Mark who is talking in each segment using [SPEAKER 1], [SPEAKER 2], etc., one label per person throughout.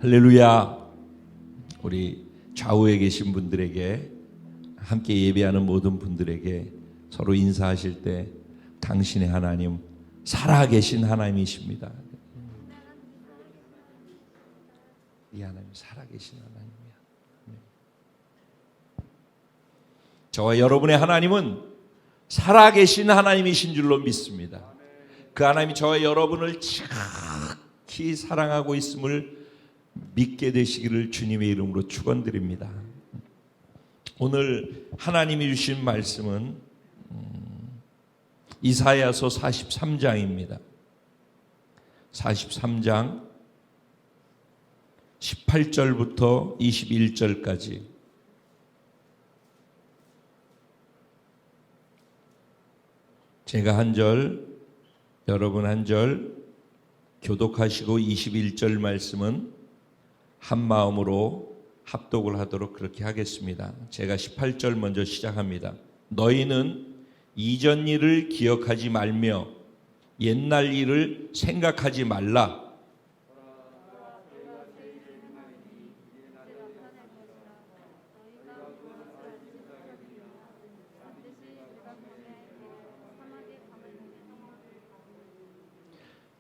[SPEAKER 1] 할렐루야. 우리 좌우에 계신 분들에게, 함께 예배하는 모든 분들에게 서로 인사하실 때 당신의 하나님, 살아계신 하나님이십니다. 이 하나님 살아계신 하나님이야. 저와 여러분의 하나님은 살아계신 하나님이신 줄로 믿습니다. 그 하나님이 저와 여러분을 지극히 사랑하고 있음을 믿게 되시기를 주님의 이름으로 축원드립니다. 오늘 하나님이 주신 말씀은 이사야서 43장입니다. 43장 18절부터 21절까지. 제가 한 절, 여러분 한 절 교독하시고 21절 말씀은 한 마음으로 합독을 하도록 그렇게 하겠습니다. 제가 18절 먼저 시작합니다. 너희는 이전 일을 기억하지 말며 옛날 일을 생각하지 말라.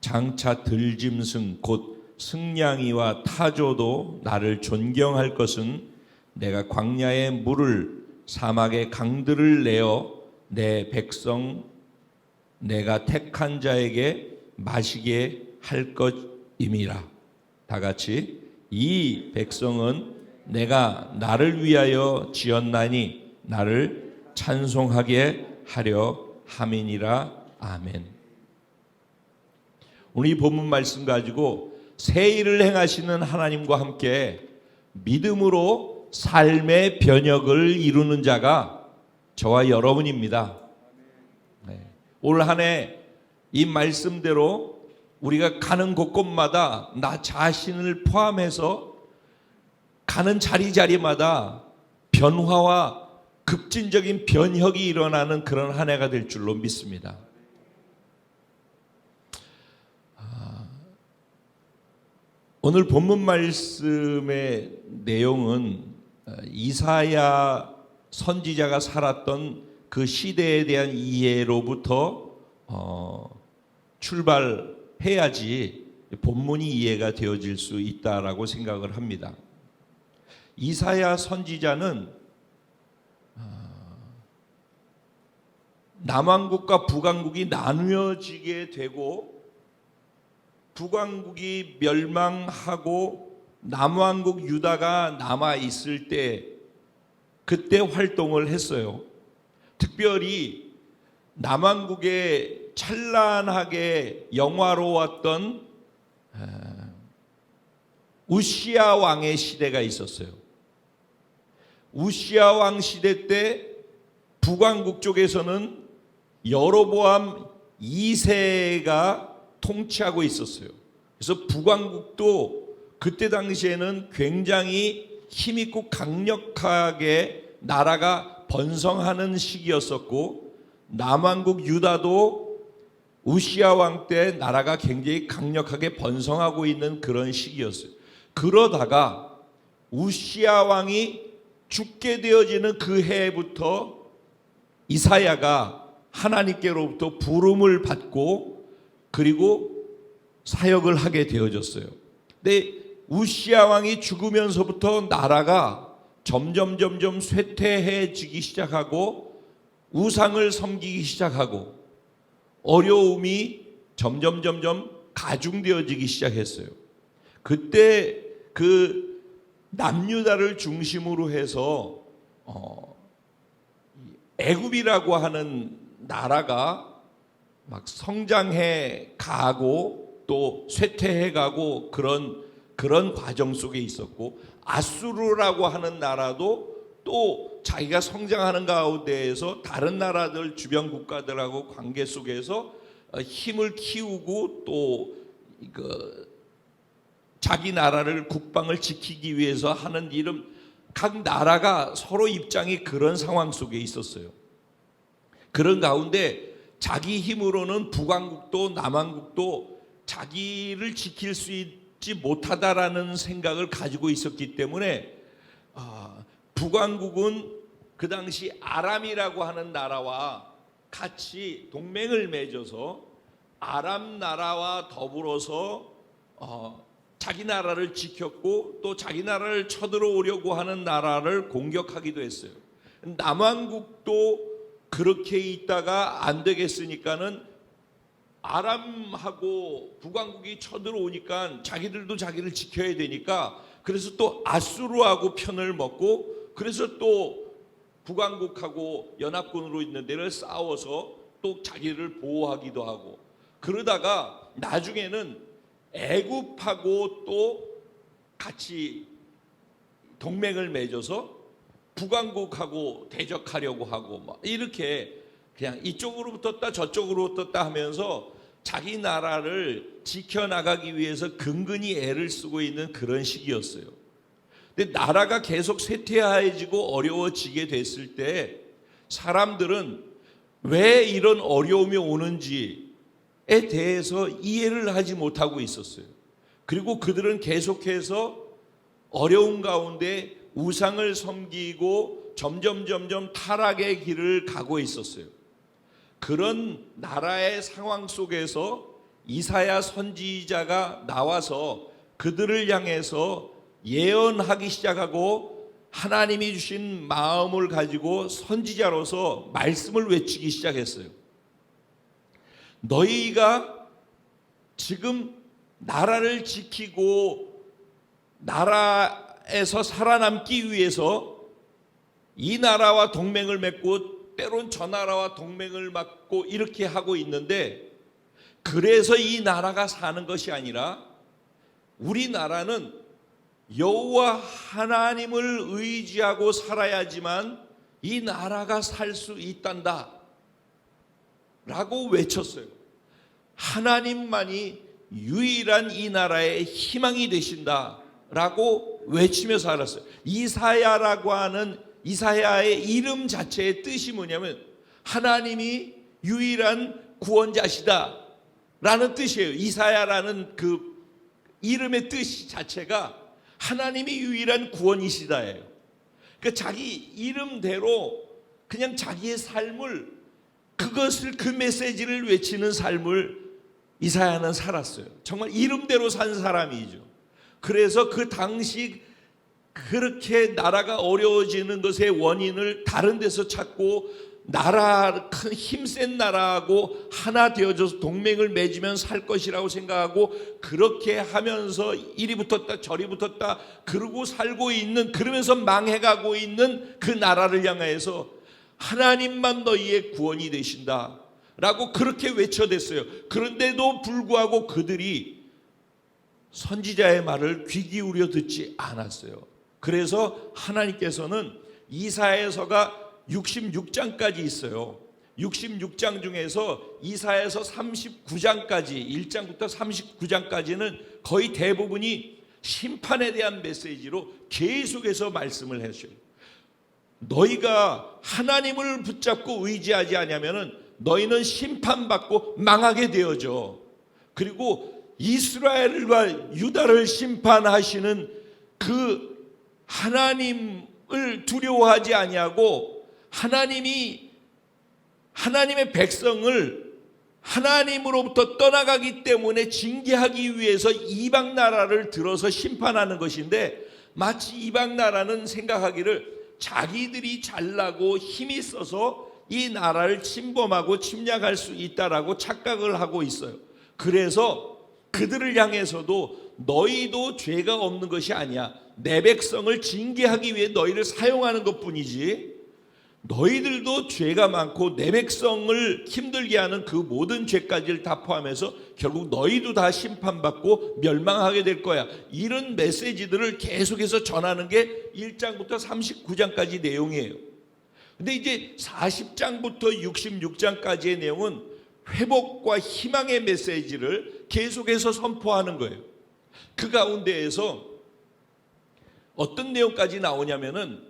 [SPEAKER 1] 장차 들짐승 곧 승냥이와 타조도 나를 존경할 것은 내가 광야의 물을 사막의 강들을 내어 내 백성 내가 택한 자에게 마시게 할 것임이라. 다 같이 이 백성은 내가 나를 위하여 지었나니 나를 찬송하게 하려 함이니라. 아멘. 오늘 이 본문 말씀 가지고 새 일을 행하시는 하나님과 함께 믿음으로 삶의 변혁을 이루는 자가 저와 여러분입니다. 올 한 해 이 말씀대로 우리가 가는 곳곳마다 나 자신을 포함해서 가는 자리자리마다 변화와 급진적인 변혁이 일어나는 그런 한 해가 될 줄로 믿습니다. 오늘 본문 말씀의 내용은 이사야 선지자가 살았던 그 시대에 대한 이해로부터 출발해야지 본문이 이해가 되어질 수 있다라고 생각을 합니다. 이사야 선지자는 남왕국과 북왕국이 나누어지게 되고 북왕국이 멸망하고 남왕국 유다가 남아 있을 때 그때 활동을 했어요. 특별히 남왕국에 찬란하게 영화로웠던 우시야 왕의 시대가 있었어요. 우시야 왕 시대 때 북왕국 쪽에서는 여로보암 2세가 통치하고 있었어요. 그래서 북왕국도 그때 당시에는 굉장히 힘있고 강력하게 나라가 번성하는 시기였었고, 남왕국 유다도 우시야 왕 때 나라가 굉장히 강력하게 번성하고 있는 그런 시기였어요. 그러다가 우시야 왕이 죽게 되어지는 그 해부터 이사야가 하나님께로부터 부름을 받고 그리고 사역을 하게 되어졌어요. 근데 우시야 왕이 죽으면서부터 나라가 점점 쇠퇴해지기 시작하고 우상을 섬기기 시작하고 어려움이 점점 가중되어지기 시작했어요. 그때 그 남유다를 중심으로 해서 애굽이라고 하는 나라가 막 성장해 가고 또 쇠퇴해 가고 그런 과정 속에 있었고, 아수르라고 하는 나라도 또 자기가 성장하는 가운데에서 다른 나라들 주변 국가들하고 관계 속에서 힘을 키우고 또 자기 나라를 국방을 지키기 위해서 하는 일은 각 나라가 서로 입장이 그런 상황 속에 있었어요. 그런 가운데 자기 힘으로는 북왕국도 남왕국도 자기를 지킬 수 죽지 못하다라는 생각을 가지고 있었기 때문에 북왕국은 그 당시 아람이라고 하는 나라와 같이 동맹을 맺어서 아람 나라와 더불어서 자기 나라를 지켰고 또 자기 나라를 쳐들어오려고 하는 나라를 공격하기도 했어요. 남왕국도 그렇게 있다가 안 되겠으니까는 아람하고 북왕국이 쳐들어오니까 자기들도 자기를 지켜야 되니까 그래서 또 아수르하고 편을 먹고 그래서 또 북왕국하고 연합군으로 있는 데를 싸워서 또 자기를 보호하기도 하고 그러다가 나중에는 애굽하고 또 같이 동맹을 맺어서 북왕국하고 대적하려고 하고 막 이렇게 그냥 이쪽으로 붙었다 저쪽으로 붙었다 하면서 자기 나라를 지켜나가기 위해서 근근히 애를 쓰고 있는 그런 시기였어요. 근데 나라가 계속 쇠퇴해지고 어려워지게 됐을 때 사람들은 왜 이런 어려움이 오는지에 대해서 이해를 하지 못하고 있었어요. 그리고 그들은 계속해서 어려운 가운데 우상을 섬기고 점점 타락의 길을 가고 있었어요. 그런 나라의 상황 속에서 이사야 선지자가 나와서 그들을 향해서 예언하기 시작하고 하나님이 주신 마음을 가지고 선지자로서 말씀을 외치기 시작했어요. 너희가 지금 나라를 지키고 나라에서 살아남기 위해서 이 나라와 동맹을 맺고 때론 저 나라와 동맹을 맺고 이렇게 하고 있는데 그래서 이 나라가 사는 것이 아니라 우리나라는 여호와 하나님을 의지하고 살아야지만 이 나라가 살 수 있단다 라고 외쳤어요. 하나님만이 유일한 이 나라의 희망이 되신다 라고 외치며 살았어요. 이사야라고 하는 이사야의 이름 자체의 뜻이 뭐냐면 하나님이 유일한 구원자시다 라는 뜻이에요. 이사야라는 그 이름의 뜻 자체가 하나님이 유일한 구원이시다예요. 그러니까 자기 이름대로 그냥 자기의 삶을 그것을 그 메시지를 외치는 삶을 이사야는 살았어요. 정말 이름대로 산 사람이죠. 그래서 그 당시 그렇게 나라가 어려워지는 것의 원인을 다른 데서 찾고 나라 큰 힘센 나라하고 하나 되어져서 동맹을 맺으면 살 것이라고 생각하고 그렇게 하면서 이리 붙었다 저리 붙었다 그러고 살고 있는 그러면서 망해가고 있는 그 나라를 향해서 하나님만 너희의 구원이 되신다 라고 그렇게 외쳐댔어요. 그런데도 불구하고 그들이 선지자의 말을 귀 기울여 듣지 않았어요. 그래서 하나님께서는 이사야서가 66장까지 있어요. 66장 중에서 이사야서 39장까지 1장부터 39장까지는 거의 대부분이 심판에 대한 메시지로 계속해서 말씀을 하셔요. 너희가 하나님을 붙잡고 의지하지 않으면 너희는 심판받고 망하게 되어져. 그리고 이스라엘과 유다를 심판하시는 그 하나님을 두려워하지 아니하고 하나님이 하나님의 백성을 하나님으로부터 떠나가기 때문에 징계하기 위해서 이방 나라를 들어서 심판하는 것인데 마치 이방 나라는 생각하기를 자기들이 잘나고 힘이 있어서 이 나라를 침범하고 침략할 수 있다라고 착각을 하고 있어요. 그래서 그들을 향해서도 너희도 죄가 없는 것이 아니야. 내 백성을 징계하기 위해 너희를 사용하는 것뿐이지 너희들도 죄가 많고 내 백성을 힘들게 하는 그 모든 죄까지를 다 포함해서 결국 너희도 다 심판받고 멸망하게 될 거야. 이런 메시지들을 계속해서 전하는 게 1장부터 39장까지 내용이에요. 근데 이제 40장부터 66장까지의 내용은 회복과 희망의 메시지를 계속해서 선포하는 거예요. 그 가운데에서 어떤 내용까지 나오냐면은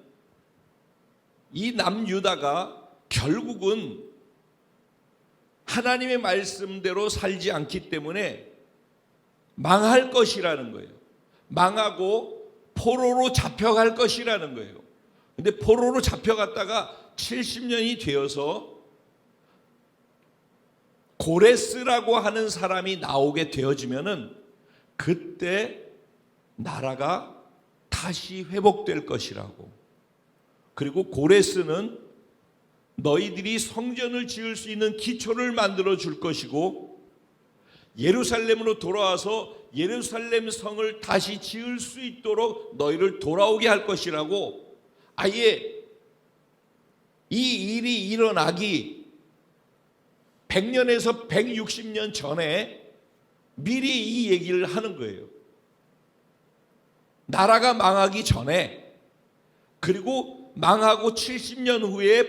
[SPEAKER 1] 이 남유다가 결국은 하나님의 말씀대로 살지 않기 때문에 망할 것이라는 거예요. 망하고 포로로 잡혀갈 것이라는 거예요. 근데 포로로 잡혀갔다가 70년이 되어서 고레스라고 하는 사람이 나오게 되어지면은 그때 나라가 다시 회복될 것이라고. 그리고 고레스는 너희들이 성전을 지을 수 있는 기초를 만들어 줄 것이고 예루살렘으로 돌아와서 예루살렘 성을 다시 지을 수 있도록 너희를 돌아오게 할 것이라고. 아예 이 일이 일어나기 100년에서 160년 전에 미리 이 얘기를 하는 거예요. 나라가 망하기 전에, 그리고 망하고 70년 후에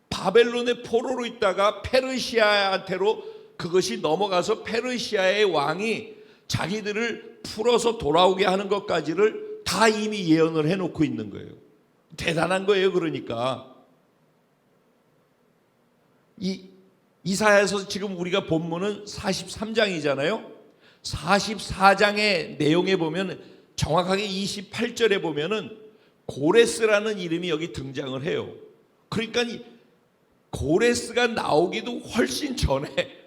[SPEAKER 1] 바벨론의 포로로 있다가 페르시아한테로 그것이 넘어가서 페르시아의 왕이 자기들을 풀어서 돌아오게 하는 것까지를 다 이미 예언을 해놓고 있는 거예요. 대단한 거예요. 그러니까 이사야에서 지금 우리가 본문은 43장이잖아요. 44장의 내용에 보면 정확하게 28절에 보면은 고레스라는 이름이 여기 등장을 해요. 그러니까 고레스가 나오기도 훨씬 전에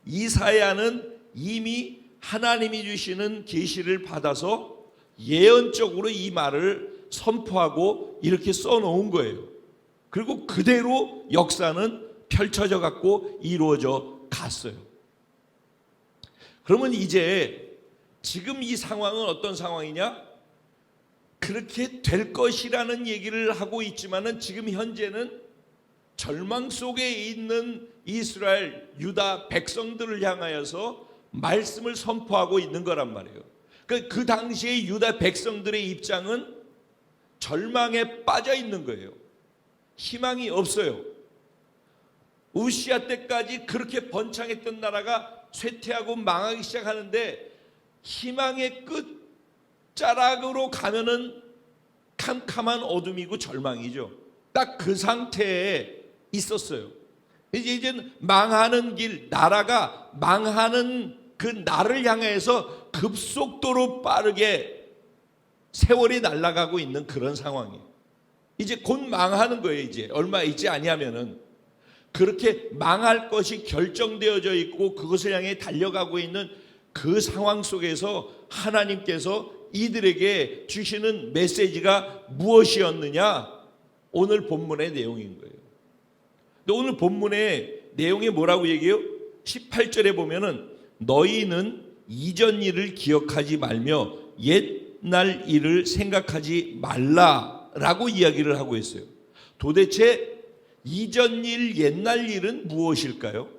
[SPEAKER 1] 이사야는 이미 하나님이 주시는 계시를 받아서 예언적으로 이 말을 선포하고 이렇게 써놓은 거예요. 그리고 그대로 역사는 펼쳐져 갖고 이루어져 갔어요. 그러면 이제 지금 이 상황은 어떤 상황이냐? 그렇게 될 것이라는 얘기를 하고 있지만은 지금 현재는 절망 속에 있는 이스라엘, 유다 백성들을 향하여서 말씀을 선포하고 있는 거란 말이에요. 그 당시에 유다 백성들의 입장은 절망에 빠져 있는 거예요. 희망이 없어요. 우시아 때까지 그렇게 번창했던 나라가 쇠퇴하고 망하기 시작하는데 희망의 끝자락으로 가면은 캄캄한 어둠이고 절망이죠. 딱 그 상태에 있었어요. 이제는 망하는 길, 나라가 망하는 그 날을 향해서 급속도로 빠르게 세월이 날아가고 있는 그런 상황이에요. 이제 곧 망하는 거예요. 이제 얼마 있지 아니하면은 그렇게 망할 것이 결정되어져 있고 그것을 향해 달려가고 있는 그 상황 속에서 하나님께서 이들에게 주시는 메시지가 무엇이었느냐? 오늘 본문의 내용인 거예요. 근데 오늘 본문의 내용이 뭐라고 얘기해요? 18절에 보면은 너희는 이전 일을 기억하지 말며 옛날 일을 생각하지 말라라고 이야기를 하고 있어요. 도대체 이전 일, 옛날 일은 무엇일까요?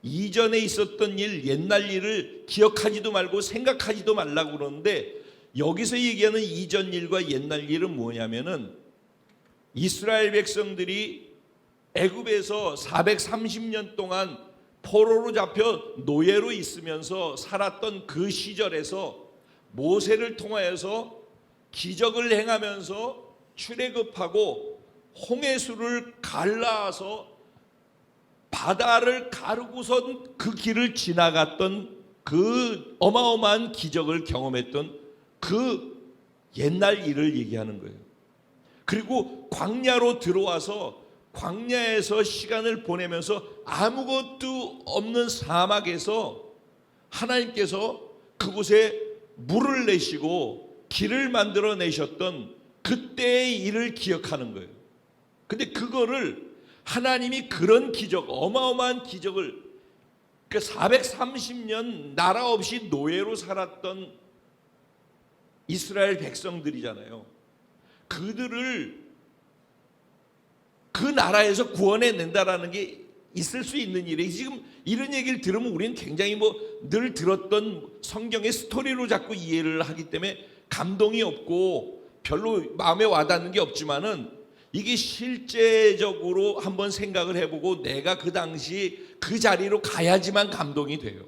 [SPEAKER 1] 이전에 있었던 일, 옛날 일을 기억하지도 말고 생각하지도 말라고 그러는데 여기서 얘기하는 이전 일과 옛날 일은 뭐냐면은 이스라엘 백성들이 애굽에서 430년 동안 포로로 잡혀 노예로 있으면서 살았던 그 시절에서 모세를 통하여서 기적을 행하면서 출애굽하고 홍해수를 갈라서 바다를 가르고선 그 길을 지나갔던 그 어마어마한 기적을 경험했던 그 옛날 일을 얘기하는 거예요. 그리고 광야로 들어와서 광야에서 시간을 보내면서 아무것도 없는 사막에서 하나님께서 그곳에 물을 내시고 길을 만들어 내셨던 그때의 일을 기억하는 거예요. 근데 그거를 하나님이 그런 기적, 어마어마한 기적을 그 430년 나라 없이 노예로 살았던 이스라엘 백성들이잖아요. 그들을 그 나라에서 구원해낸다라는 게 있을 수 있는 일이에요. 지금 이런 얘기를 들으면 우리는 굉장히 늘 들었던 성경의 스토리로 자꾸 이해를 하기 때문에 감동이 없고 별로 마음에 와닿는 게 없지만은 이게 실제적으로 한번 생각을 해보고 내가 그 당시 그 자리로 가야지만 감동이 돼요.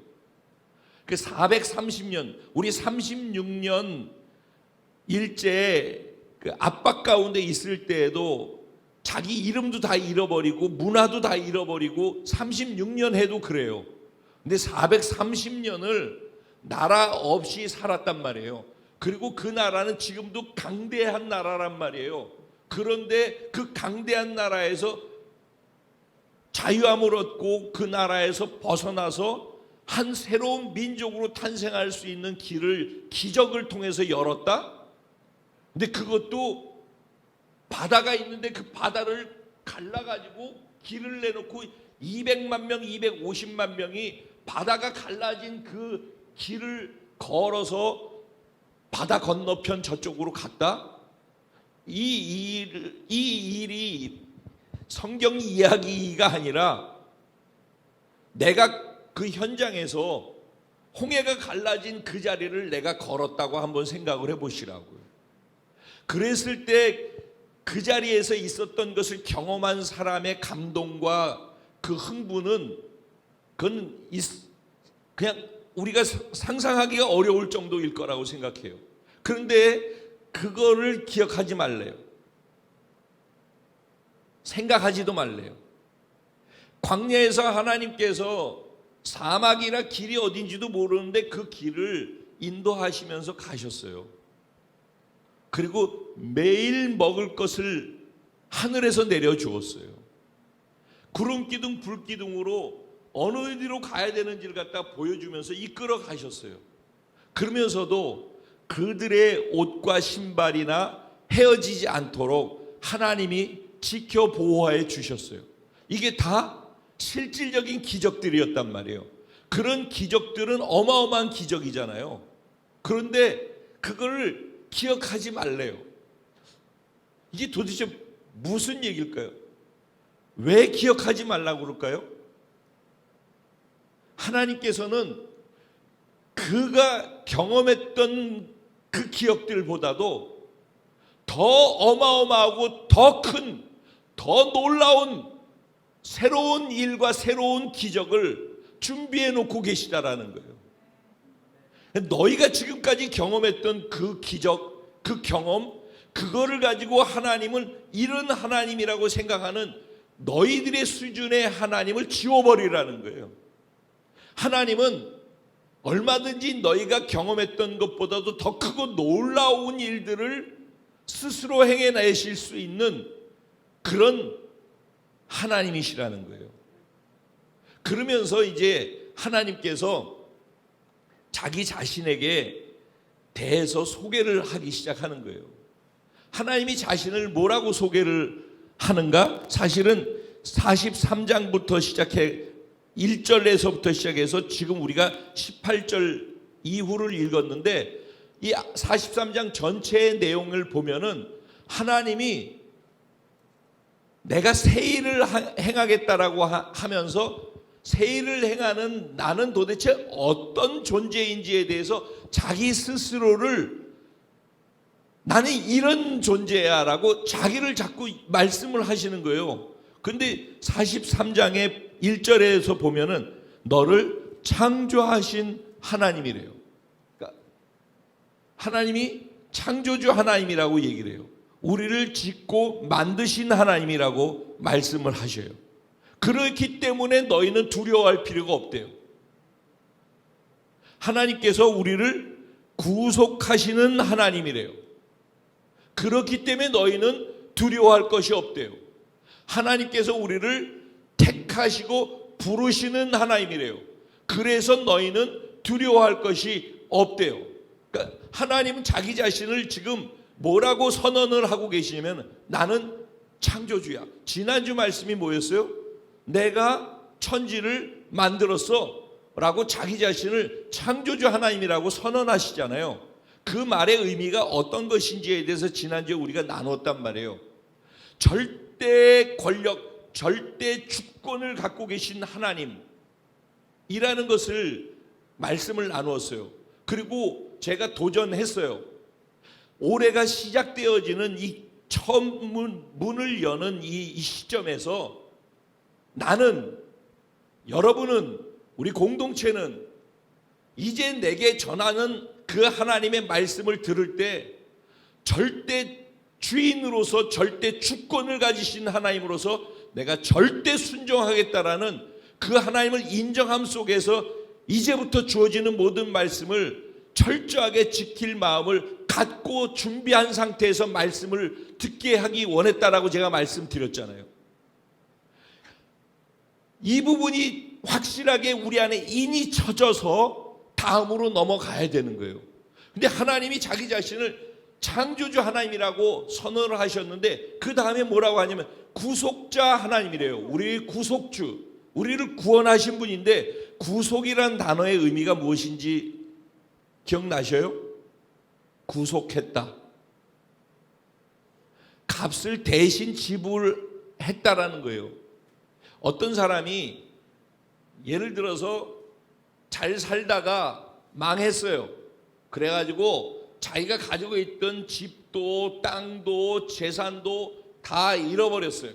[SPEAKER 1] 그 430년, 우리 36년 일제 그 압박 가운데 있을 때에도 자기 이름도 다 잃어버리고 문화도 다 잃어버리고 36년 해도 그래요. 근데 430년을 나라 없이 살았단 말이에요. 그리고 그 나라는 지금도 강대한 나라란 말이에요. 그런데 그 강대한 나라에서 자유함을 얻고 그 나라에서 벗어나서 한 새로운 민족으로 탄생할 수 있는 길을 기적을 통해서 열었다? 근데 그것도 바다가 있는데 그 바다를 갈라가지고 길을 내놓고 200만 명, 250만 명이 바다가 갈라진 그 길을 걸어서 바다 건너편 저쪽으로 갔다? 이 일이 성경 이야기가 아니라 내가 그 현장에서 홍해가 갈라진 그 자리를 내가 걸었다고 한번 생각을 해보시라고요. 그랬을 때 그 자리에서 있었던 것을 경험한 사람의 감동과 그 흥분은 그건 그냥 우리가 상상하기가 어려울 정도일 거라고 생각해요. 그런데 그거를 기억하지 말래요. 생각하지도 말래요. 광야에서 하나님께서 사막이라 길이 어딘지도 모르는데 그 길을 인도하시면서 가셨어요. 그리고 매일 먹을 것을 하늘에서 내려주었어요. 구름기둥 불기둥으로 어느 어디로 가야 되는지를 갖다 보여주면서 이끌어 가셨어요. 그러면서도 그들의 옷과 신발이나 헤어지지 않도록 하나님이 지켜 보호해 주셨어요. 이게 다 실질적인 기적들이었단 말이에요. 그런 기적들은 어마어마한 기적이잖아요. 그런데 그걸 기억하지 말래요. 이게 도대체 무슨 얘기일까요? 왜 기억하지 말라고 그럴까요? 하나님께서는 그가 경험했던 그 기억들보다도 더 어마어마하고 더 큰, 더 놀라운 새로운 일과 새로운 기적을 준비해 놓고 계시다라는 거예요. 너희가 지금까지 경험했던 그 기적, 그 경험, 그거를 가지고 하나님은 이런 하나님이라고 생각하는 너희들의 수준의 하나님을 지워버리라는 거예요. 하나님은 얼마든지 너희가 경험했던 것보다도 더 크고 놀라운 일들을 스스로 행해내실 수 있는 그런 하나님이시라는 거예요. 그러면서 이제 하나님께서 자기 자신에게 대해서 소개를 하기 시작하는 거예요. 하나님이 자신을 뭐라고 소개를 하는가? 사실은 43장부터 시작해 1절에서부터 시작해서 지금 우리가 18절 이후를 읽었는데 이 43장 전체의 내용을 보면은 하나님이 내가 새 일을 행하겠다라고 하면서 새 일을 행하는 나는 도대체 어떤 존재인지에 대해서 자기 스스로를 나는 이런 존재야 라고 자기를 자꾸 말씀을 하시는 거예요. 근데 43장의 1절에서 보면은 너를 창조하신 하나님이래요. 그러니까 하나님이 창조주 하나님이라고 얘기를 해요. 우리를 짓고 만드신 하나님이라고 말씀을 하셔요. 그렇기 때문에 너희는 두려워할 필요가 없대요. 하나님께서 우리를 구속하시는 하나님이래요. 그렇기 때문에 너희는 두려워할 것이 없대요. 하나님께서 우리를 택하시고 부르시는 하나님이래요. 그래서 너희는 두려워할 것이 없대요. 그러니까 하나님은 자기 자신을 지금 뭐라고 선언을 하고 계시냐면 나는 창조주야. 지난주 말씀이 뭐였어요? 내가 천지를 만들었어 라고 자기 자신을 창조주 하나님이라고 선언하시잖아요. 그 말의 의미가 어떤 것인지에 대해서 지난주에 우리가 나눴단 말이에요. 절대 권력, 절대 주권을 갖고 계신 하나님이라는 것을 말씀을 나누었어요. 그리고 제가 도전했어요. 올해가 시작되어지는 이 처음 문을 여는 이 시점에서 나는, 여러분은, 우리 공동체는 이제 내게 전하는 그 하나님의 말씀을 들을 때 절대 주인으로서 절대 주권을 가지신 하나님으로서 내가 절대 순종하겠다라는 그 하나님을 인정함 속에서 이제부터 주어지는 모든 말씀을 철저하게 지킬 마음을 갖고 준비한 상태에서 말씀을 듣게 하기 원했다라고 제가 말씀드렸잖아요. 이 부분이 확실하게 우리 안에 인이 쳐져서 다음으로 넘어가야 되는 거예요. 근데 하나님이 자기 자신을 창조주 하나님이라고 선언을 하셨는데 그 다음에 뭐라고 하냐면 구속자 하나님이래요. 우리의 구속주, 우리를 구원하신 분인데 구속이라는 단어의 의미가 무엇인지 기억나셔요? 구속했다. 값을 대신 지불했다라는 거예요. 어떤 사람이 예를 들어서 잘 살다가 망했어요. 그래가지고 자기가 가지고 있던 집도 땅도 재산도 다 잃어버렸어요.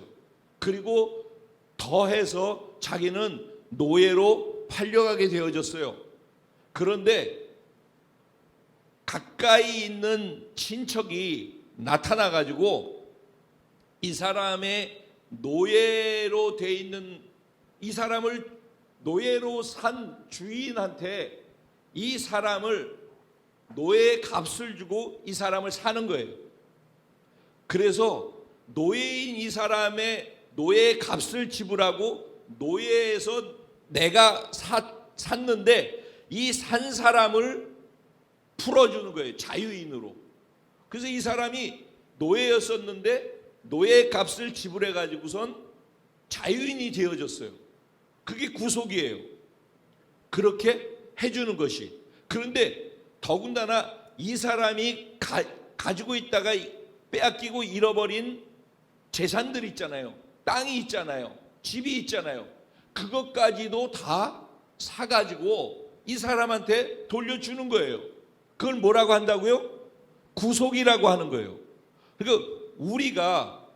[SPEAKER 1] 그리고 더해서 자기는 노예로 팔려가게 되어졌어요. 그런데 가까이 있는 친척이 나타나가지고 이 사람의 노예로 돼 있는 이 사람을 노예로 산 주인한테 이 사람을 노예의 값을 주고 이 사람을 사는 거예요. 그래서 노예인 이 사람의 노예의 값을 지불하고 노예에서 내가 샀는데 이 산 사람을 풀어주는 거예요. 자유인으로. 그래서 이 사람이 노예였었는데 노예의 값을 지불해 가지고선 자유인이 되어졌어요. 그게 구속이에요. 그렇게 해주는 것이. 그런데 더군다나 이 사람이 가지고 있다가 빼앗기고 잃어버린 재산들 있잖아요. 땅이 있잖아요. 집이 있잖아요. 그것까지도 다 사가지고 이 사람한테 돌려주는 거예요. 그걸 뭐라고 한다고요? 구속이라고 하는 거예요. 그러니까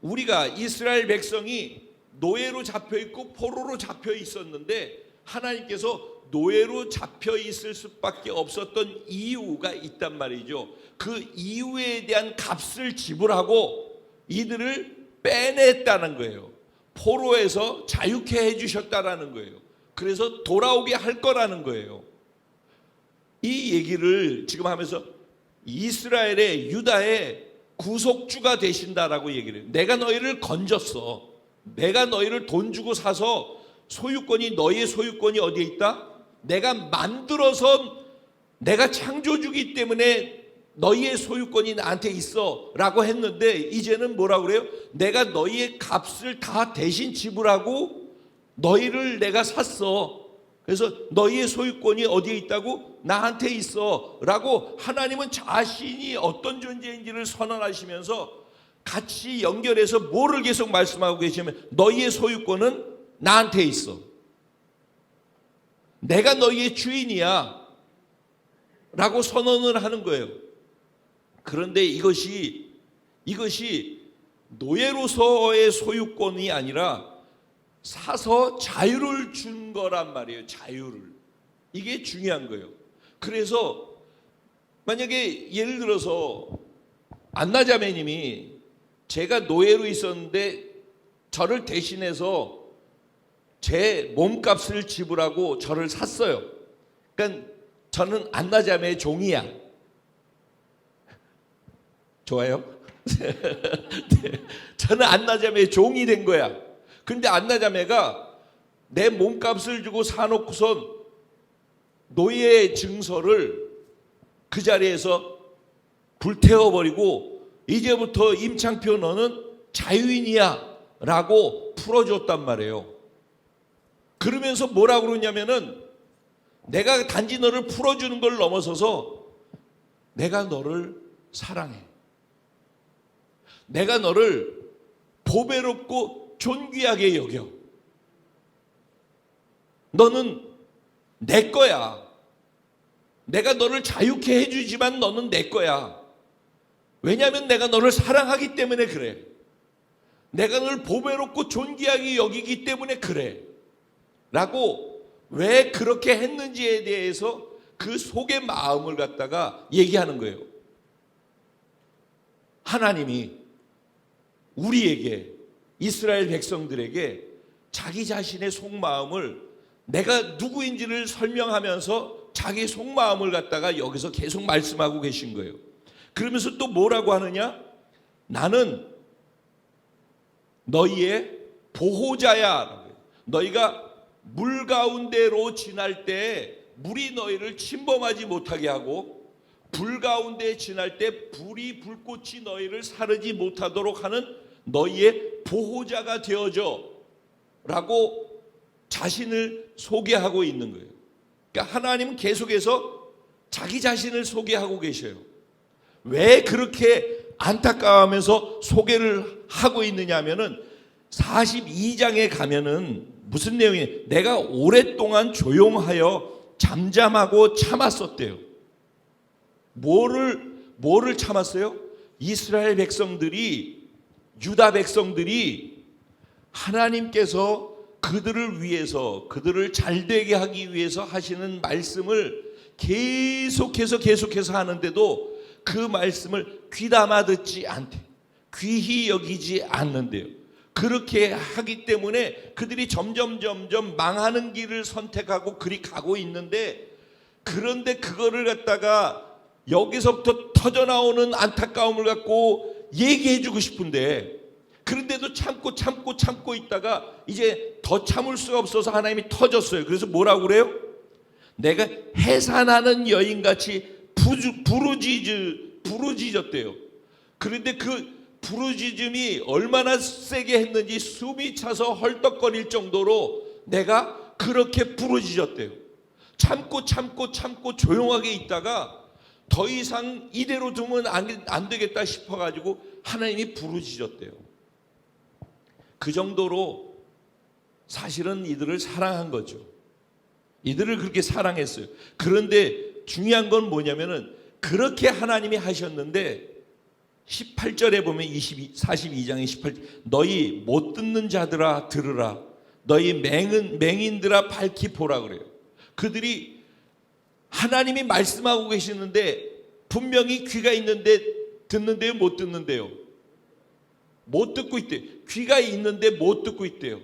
[SPEAKER 1] 우리가 이스라엘 백성이 노예로 잡혀 있고 포로로 잡혀 있었는데 하나님께서 노예로 잡혀 있을 수밖에 없었던 이유가 있단 말이죠. 그 이유에 대한 값을 지불하고 이들을 빼냈다는 거예요. 포로에서 자유케 해주셨다라는 거예요. 그래서 돌아오게 할 거라는 거예요. 이 얘기를 지금 하면서 이스라엘의 유다의 구속주가 되신다라고 얘기를 해요. 내가 너희를 건졌어. 내가 너희를 돈 주고 사서 소유권이 너희의 소유권이 어디에 있다? 내가 만들어서 내가 창조주기 때문에 너희의 소유권이 나한테 있어 라고 했는데 이제는 뭐라고 그래요? 내가 너희의 값을 다 대신 지불하고 너희를 내가 샀어. 그래서 너희의 소유권이 어디에 있다고? 나한테 있어 라고 하나님은 자신이 어떤 존재인지를 선언하시면서 같이 연결해서 뭐를 계속 말씀하고 계시냐면 너희의 소유권은 나한테 있어. 내가 너희의 주인이야 라고 선언을 하는 거예요. 그런데 이것이 노예로서의 소유권이 아니라 사서 자유를 준 거란 말이에요. 자유를. 이게 중요한 거예요. 그래서 만약에 예를 들어서 안나자매님이 제가 노예로 있었는데 저를 대신해서 제 몸값을 지불하고 저를 샀어요. 그러니까 저는 안나자매의 종이야. 좋아요? 네. 저는 안나자매의 종이 된 거야. 근데 안나자매가 내 몸값을 주고 사놓고선 노예 증서를 그 자리에서 불태워버리고 이제부터 임창표 너는 자유인이야 라고 풀어줬단 말이에요. 그러면서 뭐라고 그러냐면은 내가 단지 너를 풀어주는 걸 넘어서서 내가 너를 사랑해. 내가 너를 보배롭고 존귀하게 여겨. 너는 내 거야. 내가 너를 자유케 해주지만 너는 내 거야. 왜냐하면 내가 너를 사랑하기 때문에 그래. 내가 너를 보배롭고 존귀하게 여기기 때문에 그래. 라고 왜 그렇게 했는지에 대해서 그 속의 마음을 갖다가 얘기하는 거예요. 하나님이 우리에게 이스라엘 백성들에게 자기 자신의 속마음을 내가 누구인지를 설명하면서 자기 속마음을 갖다가 여기서 계속 말씀하고 계신 거예요. 그러면서 또 뭐라고 하느냐? 나는 너희의 보호자야. 너희가 물 가운데로 지날 때 물이 너희를 침범하지 못하게 하고 불 가운데 지날 때 불이 불꽃이 너희를 사르지 못하도록 하는 너희의 보호자가 되어줘 라고 자신을 소개하고 있는 거예요. 그러니까 하나님은 계속해서 자기 자신을 소개하고 계셔요. 왜 그렇게 안타까워하면서 소개를 하고 있느냐 하면은 42장에 가면은 무슨 내용이에요? 내가 오랫동안 조용하여 잠잠하고 참았었대요. 뭐를 참았어요? 이스라엘 백성들이, 유다 백성들이 하나님께서 그들을 위해서, 그들을 잘되게 하기 위해서 하시는 말씀을 계속해서 하는데도 그 말씀을 귀담아 듣지 않대. 귀히 여기지 않는데요. 그렇게 하기 때문에 그들이 점점 망하는 길을 선택하고 그리 가고 있는데, 그런데 그거를 갖다가 여기서부터 터져나오는 안타까움을 갖고 얘기해주고 싶은데, 그런데도 참고 있다가 이제 더 참을 수가 없어서 하나님이 터졌어요. 그래서 뭐라고 그래요? 내가 해산하는 여인같이 부르짖었대요. 그런데 그 부르짖음이 얼마나 세게 했는지 숨이 차서 헐떡거릴 정도로 내가 그렇게 부르짖었대요. 참고 조용하게 있다가 더 이상 이대로 두면 안 되겠다 싶어가지고 하나님이 부르짖었대요. 그 정도로 사실은 이들을 사랑한 거죠. 이들을 그렇게 사랑했어요. 그런데 중요한 건 뭐냐면은 그렇게 하나님이 하셨는데 18절에 보면 42장의 18절, 너희 못 듣는 자들아 들으라, 너희 맹인들아 밝히 보라 그래요. 그들이 하나님이 말씀하고 계시는데 분명히 귀가 있는데 듣는데요, 못 듣는데요? 못 듣고 있대요. 귀가 있는데 못 듣고 있대요.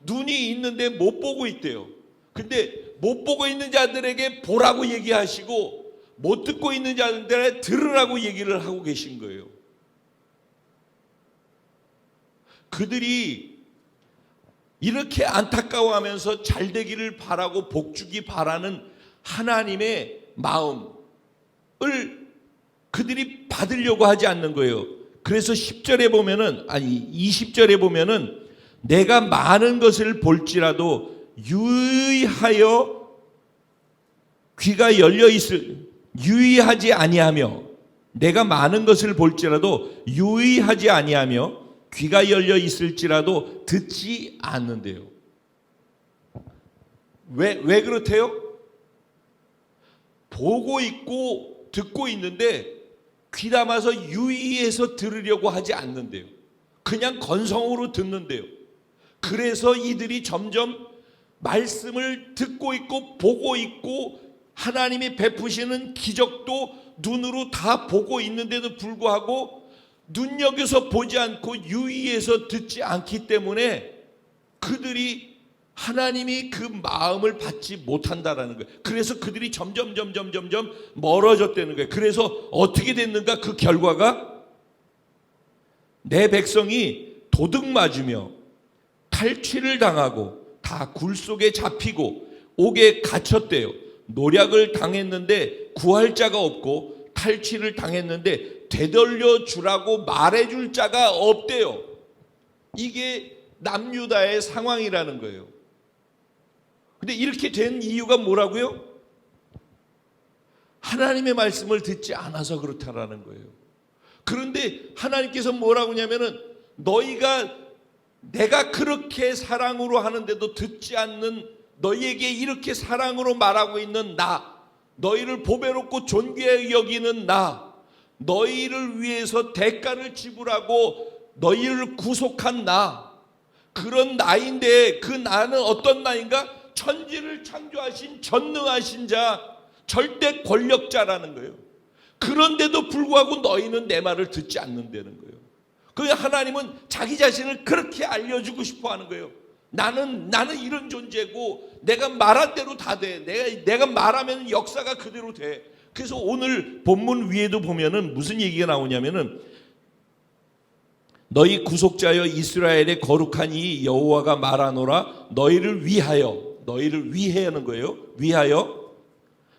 [SPEAKER 1] 눈이 있는데 못 보고 있대요. 근데 못 보고 있는 자들에게 보라고 얘기하시고 못 듣고 있는 자들에게 들으라고 얘기를 하고 계신 거예요. 그들이 이렇게 안타까워하면서 잘되기를 바라고 복주기 바라는 하나님의 마음을 그들이 받으려고 하지 않는 거예요. 그래서 10절에 보면은, 아니 20절에 보면은 내가 많은 것을 볼지라도 유의하여 귀가 열려 있을, 유의하지 아니하며, 내가 많은 것을 볼지라도 유의하지 아니하며 귀가 열려 있을지라도 듣지 않는데요. 왜 그렇대요? 보고 있고 듣고 있는데 귀담아서 유의해서 들으려고 하지 않는데요. 그냥 건성으로 듣는데요. 그래서 이들이 점점 말씀을 듣고 있고 보고 있고 하나님이 베푸시는 기적도 눈으로 다 보고 있는데도 불구하고 눈여겨서 보지 않고 유의해서 듣지 않기 때문에 그들이 하나님이 그 마음을 받지 못한다라는 거예요. 그래서 그들이 점점 멀어졌다는 거예요. 그래서 어떻게 됐는가? 그 결과가 내 백성이 도둑 맞으며 탈취를 당하고 다 굴 속에 잡히고 옥에 갇혔대요. 노략을 당했는데 구할 자가 없고 탈취를 당했는데 되돌려 주라고 말해줄 자가 없대요. 이게 남유다의 상황이라는 거예요. 근데 이렇게 된 이유가 뭐라고요? 하나님의 말씀을 듣지 않아서 그렇다라는 거예요. 그런데 하나님께서 뭐라고 하냐면은 너희가 내가 그렇게 사랑으로 하는데도 듣지 않는, 너희에게 이렇게 사랑으로 말하고 있는 나, 너희를 보배롭고 존귀하게 여기는 나, 너희를 위해서 대가를 지불하고 너희를 구속한 나, 그런 나인데 그 나는 어떤 나인가? 천지를 창조하신 전능하신 자, 절대 권력자라는 거예요. 그런데도 불구하고 너희는 내 말을 듣지 않는다는 거예요. 그 하나님은 자기 자신을 그렇게 알려주고 싶어 하는 거예요. 나는 이런 존재고 내가 말한 대로 다 돼. 내가 말하면 역사가 그대로 돼. 그래서 오늘 본문 위에도 보면은 무슨 얘기가 나오냐면은 너희 구속자여 이스라엘의 거룩한 이 여호와가 말하노라 너희를 위해 하는 거예요. 위하여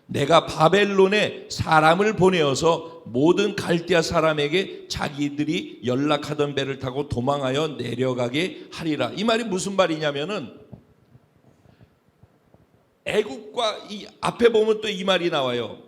[SPEAKER 1] 내가 바벨론에 사람을 보내어서 모든 갈대아 사람에게 자기들이 연락하던 배를 타고 도망하여 내려가게 하리라. 이 말이 무슨 말이냐면은 애국과 이 앞에 보면 또 이 말이 나와요.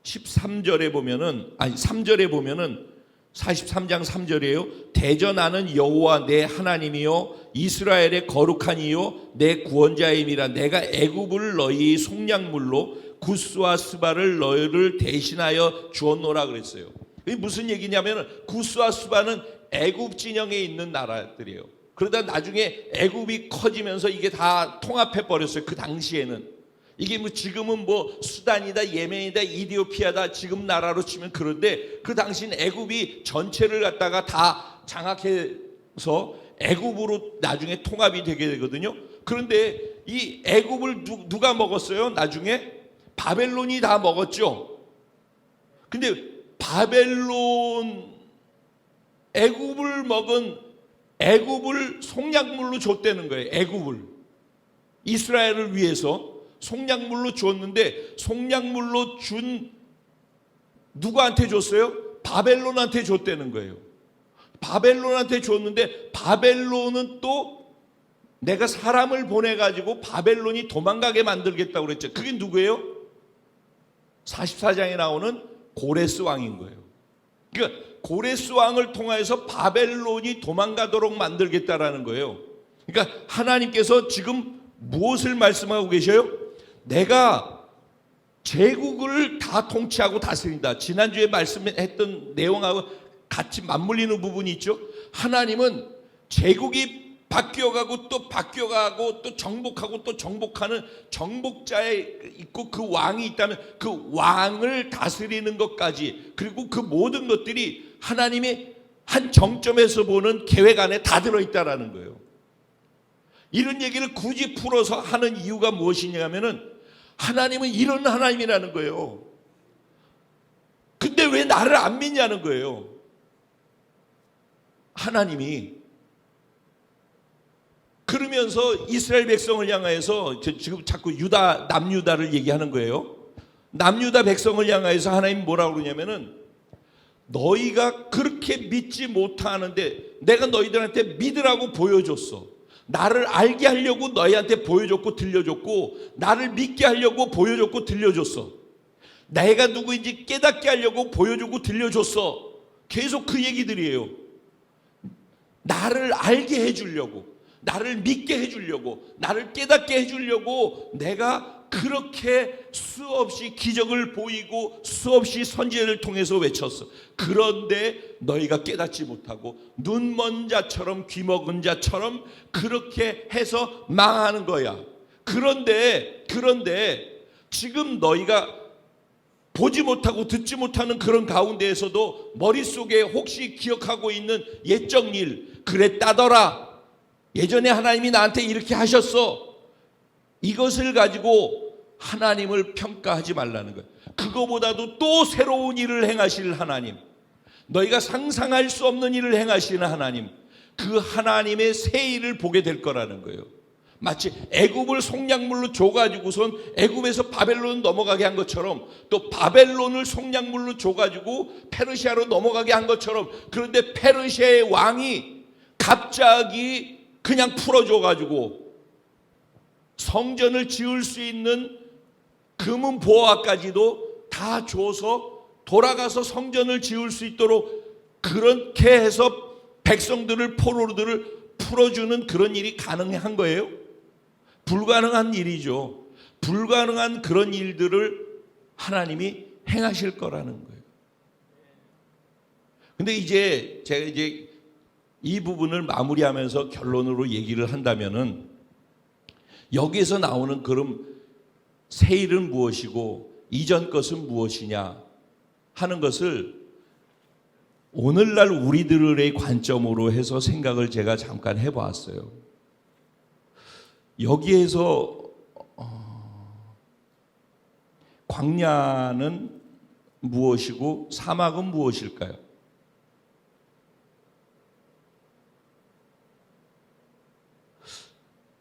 [SPEAKER 1] 13절에 보면은 3절에 보면은 43장 3절이에요. 대전하는 여호와 내 하나님이요 이스라엘의 거룩한 이요 내 구원자임이라. 내가 애굽을 너희 속량물로 구스와 스바를 너희를 대신하여 주었노라 그랬어요. 이게 무슨 얘기냐면 구스와 스바는 애굽 진영에 있는 나라들이에요. 그러다 나중에 애굽이 커지면서 이게 다 통합해 버렸어요. 그 당시에는 이게 뭐 지금은 뭐 수단이다 예멘이다 이디오피아다 지금 나라로 치면 그런데 그 당시는 애굽이 전체를 갖다가 다 장악해서 애굽으로 나중에 통합이 되게 되거든요. 그런데 이 애굽을 누가 먹었어요? 나중에 바벨론이 다 먹었죠. 근데 애굽을 먹은 애굽을 속량물로 줬다는 거예요. 애굽을 이스라엘을 위해서 속량물로 줬는데 속량물로 준 누구한테 줬어요? 바벨론한테 줬다는 거예요. 바벨론한테 줬는데 바벨론은 또 내가 사람을 보내가지고 바벨론이 도망가게 만들겠다고 그랬죠. 그게 누구예요? 44장에 나오는 고레스 왕인 거예요. 그러니까 고레스 왕을 통해서 바벨론이 도망가도록 만들겠다라는 거예요. 그러니까 하나님께서 지금 무엇을 말씀하고 계셔요? 내가 제국을 다 통치하고 다스린다. 지난주에 말씀했던 내용하고 같이 맞물리는 부분이 있죠. 하나님은 제국이 바뀌어가고 또 바뀌어가고 또 정복하고 또 정복하는 정복자에 있고 그 왕이 있다면 그 왕을 다스리는 것까지 그리고 그 모든 것들이 하나님의 한 정점에서 보는 계획 안에 다 들어있다라는 거예요. 이런 얘기를 굳이 풀어서 하는 이유가 무엇이냐면은 하나님은 이런 하나님이라는 거예요. 근데 왜 나를 안 믿냐는 거예요. 하나님이 그러면서 이스라엘 백성을 향하여서 지금 자꾸 남유다를 얘기하는 거예요. 남유다 백성을 향하여서 하나님 뭐라고 그러냐면은 너희가 그렇게 믿지 못하는데 내가 너희들한테 믿으라고 보여줬어. 나를 알게 하려고 너희한테 보여줬고 들려줬고 나를 믿게 하려고 보여줬고 들려줬어. 내가 누구인지 깨닫게 하려고 보여주고 들려줬어. 계속 그 얘기들이에요. 나를 알게 해주려고 나를 믿게 해주려고 나를 깨닫게 해주려고 내가 그렇게 수없이 기적을 보이고 수없이 선지자를 통해서 외쳤어. 그런데 너희가 깨닫지 못하고 눈 먼 자처럼 귀 먹은 자처럼 그렇게 해서 망하는 거야. 그런데 지금 너희가 보지 못하고 듣지 못하는 그런 가운데에서도 머릿속에 혹시 기억하고 있는 옛적 일 그랬다더라. 예전에 하나님이 나한테 이렇게 하셨어. 이것을 가지고 하나님을 평가하지 말라는 거예요. 그거보다도 또 새로운 일을 행하실 하나님, 너희가 상상할 수 없는 일을 행하시는 하나님, 그 하나님의 새 일을 보게 될 거라는 거예요. 마치 애굽을 속량물로 줘가지고선 애굽에서 바벨론 넘어가게 한 것처럼 또 바벨론을 속량물로 줘가지고 페르시아로 넘어가게 한 것처럼 그런데 페르시아의 왕이 갑자기 그냥 풀어줘가지고 성전을 지을 수 있는 금은 보화까지도 다 줘서 돌아가서 성전을 지을 수 있도록 그렇게 해서 백성들을 포로들을 풀어주는 그런 일이 가능한 거예요? 불가능한 일이죠. 불가능한 그런 일들을 하나님이 행하실 거라는 거예요. 근데 이제 제가 이 부분을 마무리하면서 결론으로 얘기를 한다면은 여기에서 나오는 그럼 새 일은 무엇이고 이전 것은 무엇이냐 하는 것을 오늘날 우리들의 관점으로 해서 생각을 제가 잠깐 해보았어요. 여기에서 광야는 무엇이고 사막은 무엇일까요?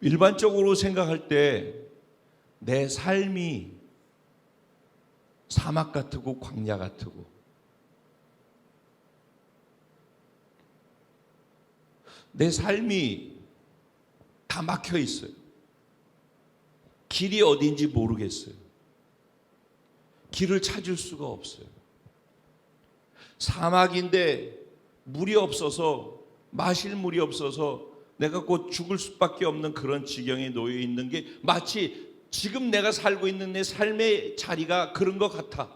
[SPEAKER 1] 일반적으로 생각할 때 내 삶이 사막 같고 광야 같고, 내 삶이 다 막혀 있어요. 길이 어딘지 모르겠어요. 길을 찾을 수가 없어요. 사막인데 물이 없어서, 마실 물이 없어서 내가 곧 죽을 수밖에 없는 그런 지경에 놓여 있는 게 마치 지금 내가 살고 있는 내 삶의 자리가 그런 것 같아.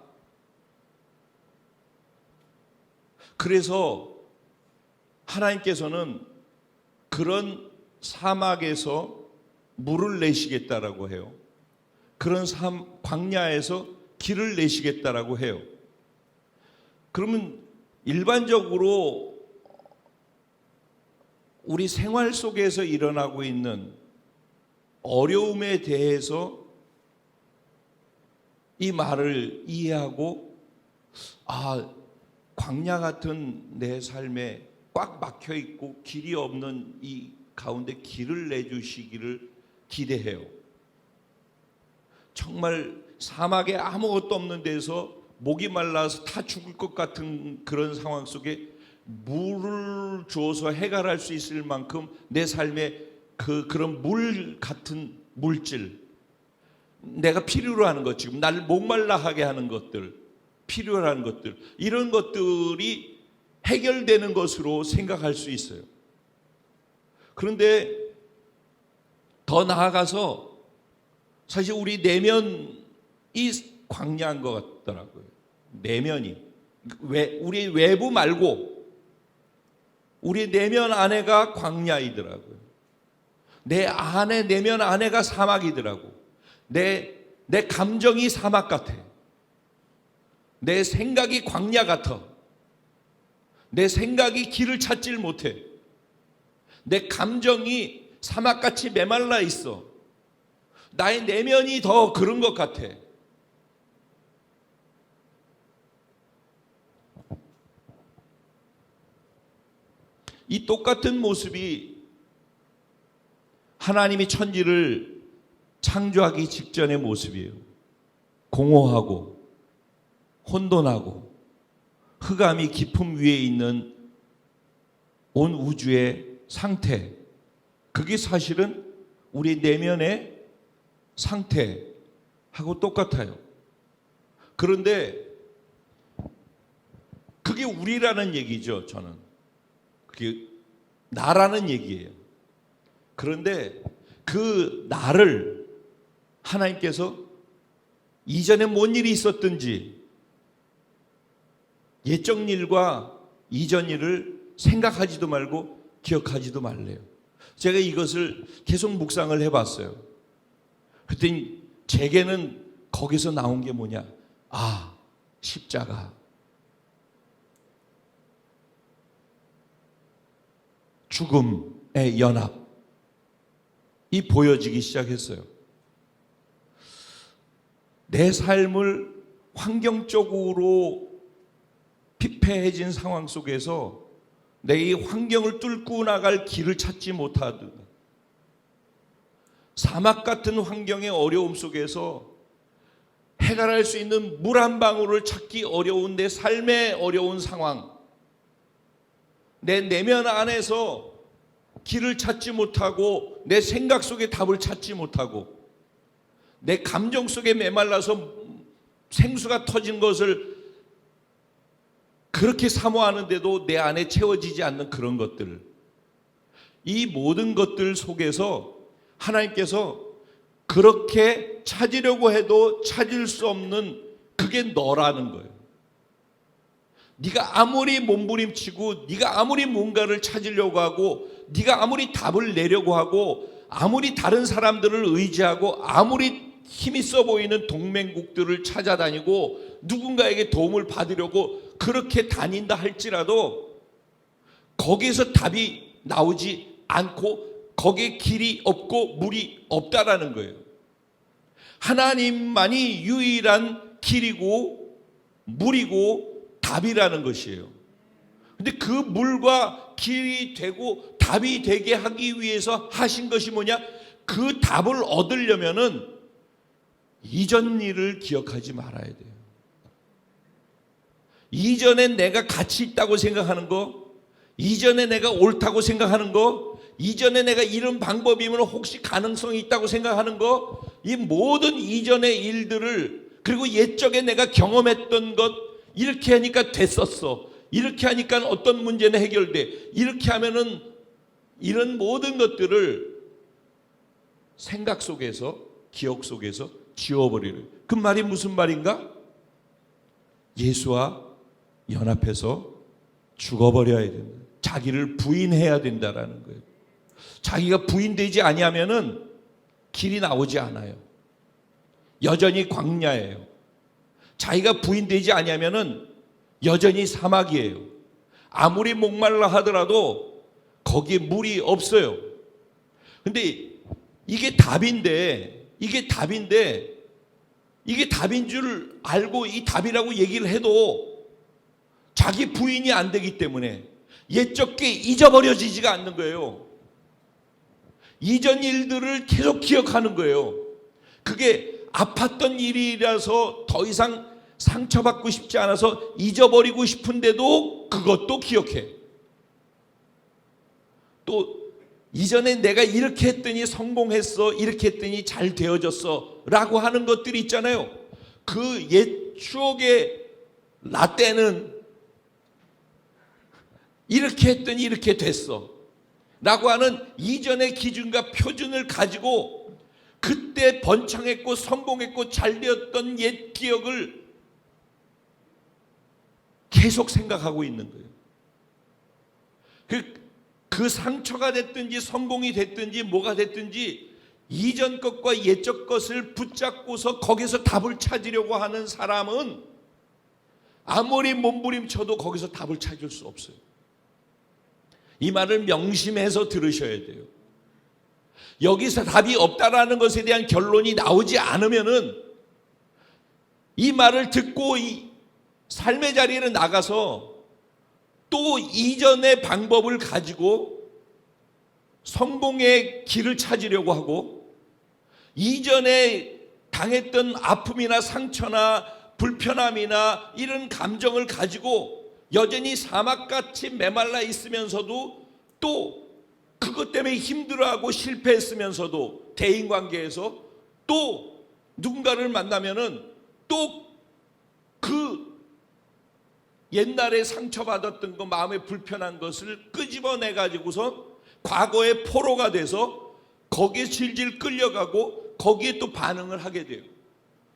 [SPEAKER 1] 그래서 하나님께서는 그런 사막에서 물을 내시겠다라고 해요. 그런 광야에서 길을 내시겠다라고 해요. 그러면 일반적으로 우리 생활 속에서 일어나고 있는 어려움에 대해서 이 말을 이해하고, 광야 같은 내 삶에 꽉 막혀 있고 길이 없는 이 가운데 길을 내주시기를 기대해요. 정말 사막에 아무것도 없는 데서 목이 말라서 다 죽을 것 같은 그런 상황 속에 물을 주어서 해결할 수 있을 만큼 내 삶에 그런 물 같은 물질, 내가 필요로 하는 것, 지금 나를 목말라 하게 하는 것들, 필요로 하는 것들, 이런 것들이 해결되는 것으로 생각할 수 있어요. 그런데 더 나아가서 사실 우리 내면이 광야인 것 같더라고요. 내면이, 우리 외부 말고 우리 내면 안에가 광야이더라고요. 내 안에, 내면 안에가 사막이더라고. 내 감정이 사막 같아. 내 생각이 광야 같아. 내 생각이 길을 찾질 못해. 내 감정이 사막같이 메말라 있어. 나의 내면이 더 그런 것 같아. 이 똑같은 모습이 하나님이 천지를 창조하기 직전의 모습이에요. 공허하고 혼돈하고 흑암이 깊음 위에 있는 온 우주의 상태, 그게 사실은 우리 내면의 상태하고 똑같아요. 그런데 그게 우리라는 얘기죠. 저는 그게 나라는 얘기예요. 그런데 그 나를 하나님께서 이전에 뭔 일이 있었든지 옛적 일과 이전 일을 생각하지도 말고 기억하지도 말래요. 제가 이것을 계속 묵상을 해봤어요. 그랬더니 제게는 거기서 나온 게 뭐냐? 십자가, 죽음의 연합, 이 보여지기 시작했어요. 내 삶을 환경적으로 피폐해진 상황 속에서 내 이 환경을 뚫고 나갈 길을 찾지 못하듯, 사막 같은 환경의 어려움 속에서 해결할 수 있는 물 한 방울을 찾기 어려운 내 삶의 어려운 상황, 내 내면 안에서 길을 찾지 못하고 내 생각 속에 답을 찾지 못하고 내 감정 속에 메말라서 생수가 터진 것을 그렇게 사모하는데도 내 안에 채워지지 않는 그런 것들, 이 모든 것들 속에서 하나님께서 그렇게 찾으려고 해도 찾을 수 없는 그게 너라는 거예요. 네가 아무리 몸부림치고 네가 아무리 뭔가를 찾으려고 하고 네가 아무리 답을 내려고 하고 아무리 다른 사람들을 의지하고 아무리 힘이 써 보이는 동맹국들을 찾아다니고 누군가에게 도움을 받으려고 그렇게 다닌다 할지라도 거기에서 답이 나오지 않고 거기에 길이 없고 물이 없다라는 거예요. 하나님만이 유일한 길이고 물이고 답이라는 것이에요. 근데 그 물과 길이 되고 답이 되게 하기 위해서 하신 것이 뭐냐? 그 답을 얻으려면은 이전 일을 기억하지 말아야 돼요. 이전에 내가 가치 있다고 생각하는 거, 이전에 내가 옳다고 생각하는 거, 이전에 내가 이런 방법이면 혹시 가능성이 있다고 생각하는 거, 이 모든 이전의 일들을, 그리고 옛적에 내가 경험했던 것, 이렇게 하니까 됐었어, 이렇게 하니까 어떤 문제는 해결돼, 이렇게 하면은 이런 모든 것들을 생각 속에서, 기억 속에서 지워버리는, 그 말이 무슨 말인가? 예수와 연합해서 죽어버려야 된다. 자기를 부인해야 된다라는 거예요. 자기가 부인되지 아니하면은 길이 나오지 않아요. 여전히 광야예요. 자기가 부인되지 아니하면은 여전히 사막이에요. 아무리 목말라 하더라도 거기에 물이 없어요. 근데 이게 답인데, 이게 답인 줄 알고 이 답이라고 얘기를 해도 자기 부인이 안 되기 때문에 옛적 게 잊어버려지지가 않는 거예요. 이전 일들을 계속 기억하는 거예요. 그게 아팠던 일이라서 더 이상 상처받고 싶지 않아서 잊어버리고 싶은데도 그것도 기억해. 또 이전에 내가 이렇게 했더니 성공했어, 이렇게 했더니 잘 되어졌어 라고 하는 것들이 있잖아요. 그 옛 추억의 나 때는 이렇게 했더니 이렇게 됐어 라고 하는 이전의 기준과 표준을 가지고 그때 번창했고 성공했고 잘 되었던 옛 기억을 계속 생각하고 있는 거예요. 그 상처가 됐든지 성공이 됐든지 뭐가 됐든지 이전 것과 옛적 것을 붙잡고서 거기서 답을 찾으려고 하는 사람은 아무리 몸부림쳐도 거기서 답을 찾을 수 없어요. 이 말을 명심해서 들으셔야 돼요. 여기서 답이 없다라는 것에 대한 결론이 나오지 않으면은 이 말을 듣고 이 삶의 자리를 나가서 또 이전의 방법을 가지고 성공의 길을 찾으려고 하고 이전에 당했던 아픔이나 상처나 불편함이나 이런 감정을 가지고 여전히 사막같이 메말라 있으면서도 또 그것 때문에 힘들어하고 실패했으면서도 대인관계에서 또 누군가를 만나면은 또 그 옛날에 상처받았던 거 마음에 불편한 것을 끄집어내 가지고서 과거의 포로가 돼서 거기에 질질 끌려가고 거기에 또 반응을 하게 돼요.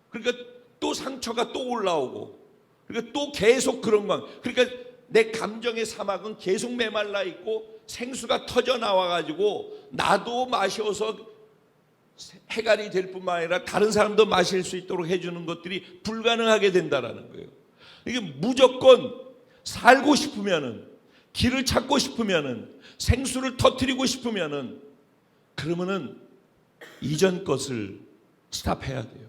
[SPEAKER 1] 그러니까 또 상처가 또 올라오고 그러니까 또 계속 그런 거. 그러니까 내 감정의 사막은 계속 메말라 있고 생수가 터져 나와 가지고 나도 마셔서 해갈이 될 뿐만 아니라 다른 사람도 마실 수 있도록 해주는 것들이 불가능하게 된다라는 거예요. 이게 무조건 살고 싶으면은, 길을 찾고 싶으면은, 생수를 터뜨리고 싶으면은, 그러면은 이전 것을 스탑해야 돼요.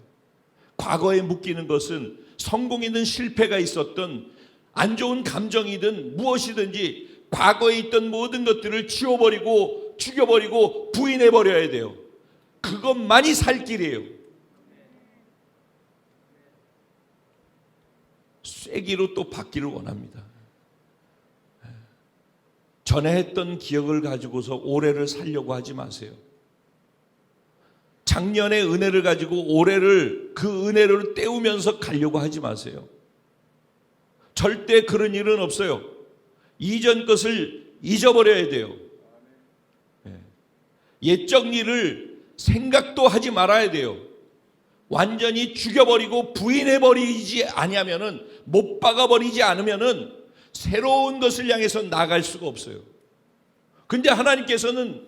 [SPEAKER 1] 과거에 묶이는 것은 성공이든 실패가 있었던 안 좋은 감정이든 무엇이든지 과거에 있던 모든 것들을 지워버리고 죽여버리고 부인해버려야 돼요. 그것만이 살 길이에요. 쐐기로 또 받기를 원합니다. 전에 했던 기억을 가지고서 올해를 살려고 하지 마세요. 작년의 은혜를 가지고 올해를 그 은혜를 때우면서 가려고 하지 마세요. 절대 그런 일은 없어요. 이전 것을 잊어버려야 돼요. 옛적 일을 생각도 하지 말아야 돼요. 완전히 죽여버리고 부인해버리지 아니하면은, 못 박아버리지 않으면은 새로운 것을 향해서 나갈 수가 없어요. 근데 하나님께서는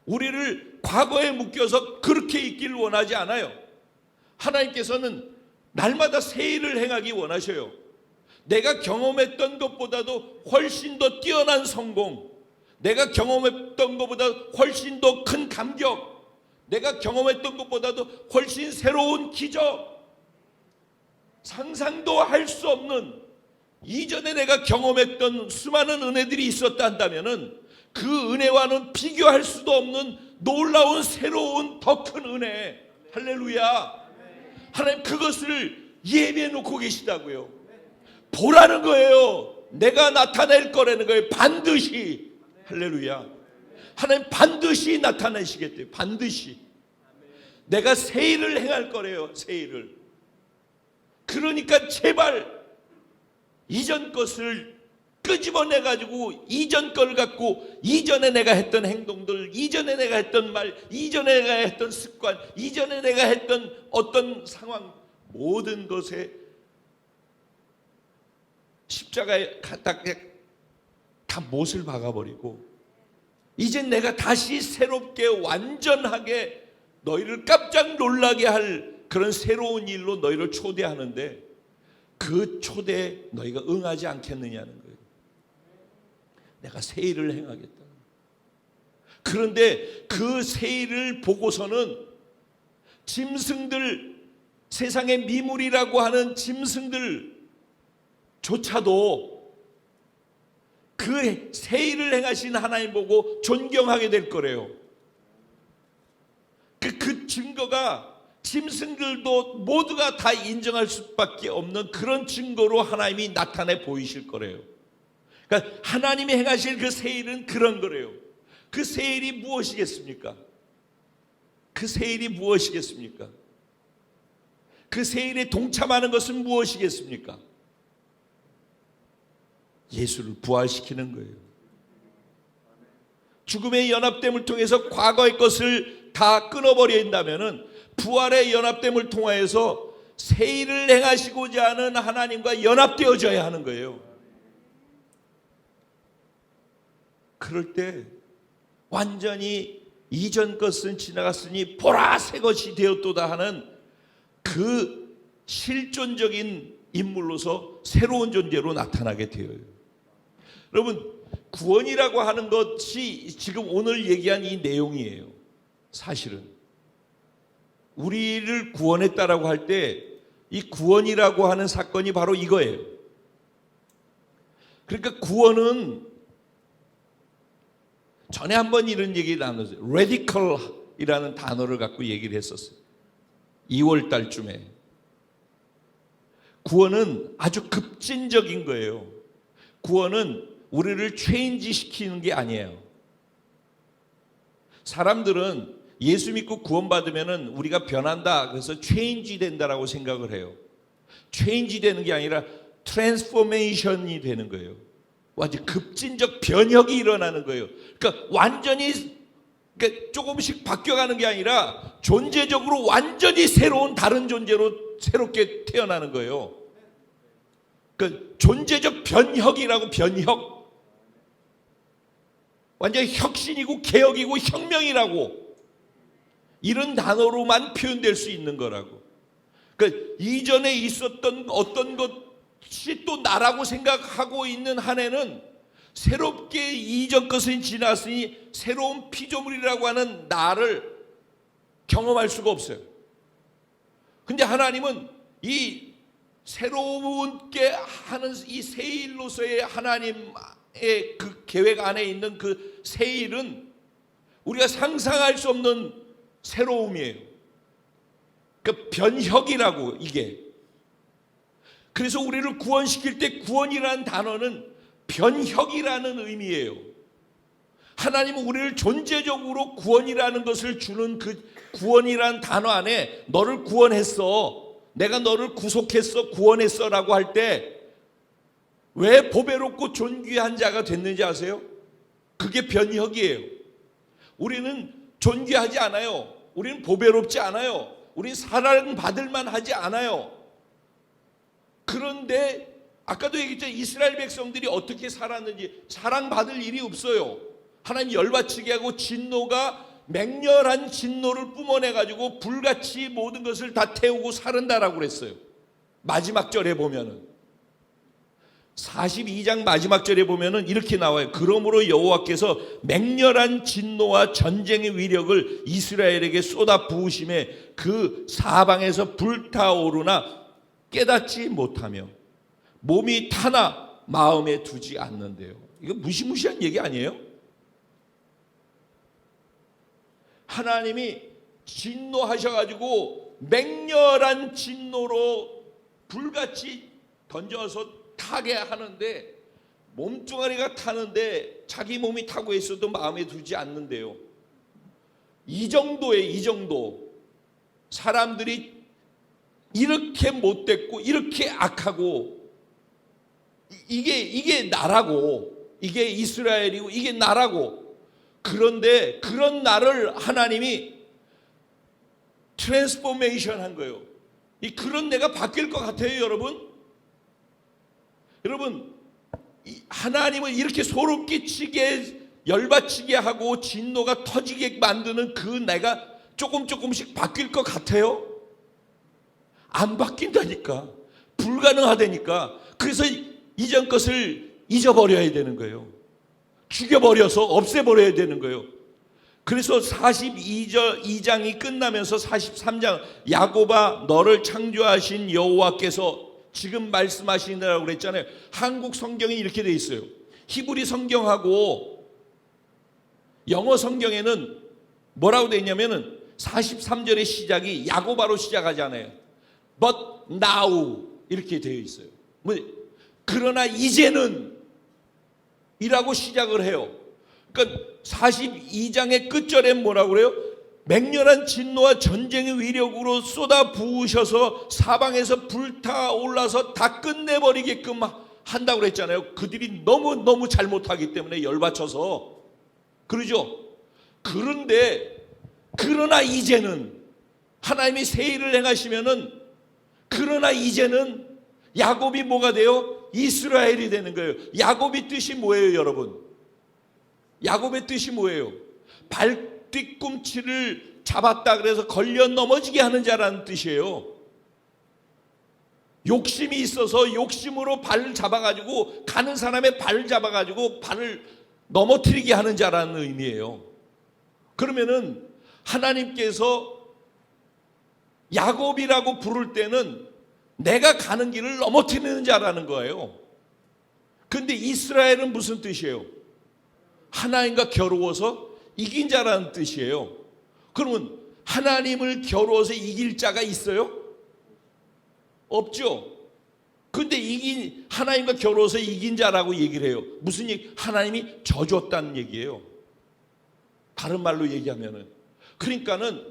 [SPEAKER 1] 우리를 과거에 묶여서 그렇게 있기를 원하지 않아요. 하나님께서는 날마다 새 일을 행하기 원하셔요. 내가 경험했던 것보다도 훨씬 더 뛰어난 성공, 내가 경험했던 것보다 훨씬 더 큰 감격, 내가 경험했던 것보다도 훨씬 새로운 기적, 상상도 할 수 없는 이전에 내가 경험했던 수많은 은혜들이 있었다 한다면은 그 은혜와는 비교할 수도 없는 놀라운 새로운 더 큰 은혜. 할렐루야. 하나님 그것을 예비해 놓고 계시다고요. 보라는 거예요. 내가 나타낼 거라는 거예요. 반드시. 할렐루야. 하나님 반드시 나타내시겠대요. 반드시. 내가 새 일을 행할 거래요. 새 일을. 그러니까 제발 이전 것을 끄집어내가지고 이전 걸 갖고 이전에 내가 했던 행동들, 이전에 내가 했던 말, 이전에 내가 했던 습관, 이전에 내가 했던 어떤 상황, 모든 것에 십자가에 다 못을 박아버리고 이제 내가 다시 새롭게 완전하게 너희를 깜짝 놀라게 할 그런 새로운 일로 너희를 초대하는데 그 초대에 너희가 응하지 않겠느냐는 거예요. 내가 새 일을 행하겠다. 그런데 그 새 일을 보고서는 짐승들, 세상의 미물이라고 하는 짐승들조차도 그 새 일을 행하신 하나님 보고 존경하게 될 거래요. 그 증거가 짐승들도 모두가 다 인정할 수밖에 없는 그런 증거로 하나님이 나타내 보이실 거래요. 그러니까 하나님이 행하실 그 새 일은 그런 거래요. 그 새 일이 무엇이겠습니까? 그 새 일이 무엇이겠습니까? 그 새 일에 동참하는 것은 무엇이겠습니까? 예수를 부활시키는 거예요. 죽음의 연합됨을 통해서 과거의 것을 다 끊어버린다면은 부활의 연합됨을 통하여서 새 일을 행하시고자 하는 하나님과 연합되어져야 하는 거예요. 그럴 때 완전히 이전 것은 지나갔으니 보라 새 것이 되었도다 하는 그 실존적인 인물로서 새로운 존재로 나타나게 되어요. 여러분, 구원이라고 하는 것이 지금 오늘 얘기한 이 내용이에요. 사실은 우리를 구원했다라고 할 때 이 구원이라고 하는 사건이 바로 이거예요. 그러니까 구원은 전에 한번 이런 얘기 나눴어요. radical이라는 단어를 갖고 얘기를 했었어요. 2월 달쯤에. 구원은 아주 급진적인 거예요. 구원은 우리를 체인지 시키는 게 아니에요. 사람들은 예수 믿고 구원받으면 우리가 변한다, 그래서 체인지 된다라고 생각을 해요. 체인지 되는 게 아니라 트랜스포메이션이 되는 거예요. 완전 급진적 변혁이 일어나는 거예요. 그러니까 완전히 조금씩 바뀌어가는 게 아니라 존재적으로 완전히 새로운 다른 존재로 새롭게 태어나는 거예요. 그러니까 존재적 변혁이라고. 변혁. 완전히 혁신이고 개혁이고 혁명이라고. 이런 단어로만 표현될 수 있는 거라고. 그러니까 이전에 있었던 어떤 것이 또 나라고 생각하고 있는 한에는 새롭게 이전 것은 지났으니 새로운 피조물이라고 하는 나를 경험할 수가 없어요. 근데 하나님은 이 새롭게 하는 이 새 일로서의 하나님의 그 계획 안에 있는 그 새 일은 우리가 상상할 수 없는 새로움이에요. 그 변혁이라고 이게. 그래서 우리를 구원시킬 때 구원이라는 단어는 변혁이라는 의미예요. 하나님은 우리를 존재적으로 구원이라는 것을 주는 그 구원이라는 단어 안에 너를 구원했어, 내가 너를 구속했어, 구원했어 라고 할 때 왜 보배롭고 존귀한 자가 됐는지 아세요? 그게 변혁이에요. 우리는 존귀하지 않아요. 우리는 보배롭지 않아요. 우리는 사랑받을 만하지 않아요. 그런데 아까도 얘기했죠. 이스라엘 백성들이 어떻게 살았는지. 사랑받을 일이 없어요. 하나님 열받치게 하고 진노가 맹렬한 진노를 뿜어내가지고 불같이 모든 것을 다 태우고 살은다라고 그랬어요. 마지막 절에 보면은. 42장 마지막 절에 보면은 이렇게 나와요. 그러므로 여호와께서 맹렬한 진노와 전쟁의 위력을 이스라엘에게 쏟아 부으심에 그 사방에서 불타오르나 깨닫지 못하며 몸이 타나 마음에 두지 않는데요. 이거 무시무시한 얘기 아니에요? 하나님이 진노하셔가지고 맹렬한 진노로 불같이 던져서 타게 하는데 몸뚱아리가 타는데 자기 몸이 타고 있어도 마음에 두지 않는데요. 이 정도. 사람들이 이렇게 못됐고 이렇게 악하고 이게 나라고, 이게 이스라엘이고 이게 나라고. 그런데 그런 나를 하나님이 트랜스포메이션 한 거예요. 그런 내가 바뀔 것 같아요, 여러분? 여러분, 하나님을 이렇게 소름 끼치게 열받치게 하고 진노가 터지게 만드는 그 내가 조금씩 바뀔 것 같아요? 안 바뀐다니까. 불가능하다니까. 그래서 이전 것을 잊어버려야 되는 거예요. 죽여버려서 없애버려야 되는 거예요. 그래서 42장이 끝나면서 43장 야곱아 너를 창조하신 여호와께서 지금 말씀하시느라고 그랬잖아요. 한국 성경이 이렇게 돼 있어요. 히브리 성경하고 영어 성경에는 뭐라고 돼 있냐면은 43절의 시작이 야고바로 시작하잖아요. But now 이렇게 되어 있어요. 그러나 이제는 이라고 시작을 해요. 그러니까 42장의 끝절에 뭐라고 그래요? 맹렬한 진노와 전쟁의 위력으로 쏟아 부으셔서 사방에서 불타올라서 다 끝내버리게끔 한다고 그랬잖아요. 그들이 너무 잘못하기 때문에 열받쳐서. 그러죠? 그러나 이제는 하나님이 새 일을 행하시면은 그러나 이제는 야곱이 뭐가 돼요? 이스라엘이 되는 거예요. 야곱의 뜻이 뭐예요, 여러분? 야곱의 뜻이 뭐예요? 뒤꿈치를 잡았다 그래서 걸려 넘어지게 하는 자라는 뜻이에요. 욕심이 있어서 욕심으로 발을 잡아가지고 가는 사람의 발을 잡아가지고 발을 넘어뜨리게 하는 자라는 의미예요. 그러면은 하나님께서 야곱이라고 부를 때는 내가 가는 길을 넘어뜨리는 자라는 거예요. 근데 이스라엘은 무슨 뜻이에요? 하나님과 겨루어서 이긴 자라는 뜻이에요. 그러면 하나님을 겨루어서 이길 자가 있어요? 없죠. 근데 하나님과 겨루어서 이긴 자라고 얘기를 해요. 무슨 얘기? 하나님이 져줬다는 얘기예요. 다른 말로 얘기하면은. 그러니까는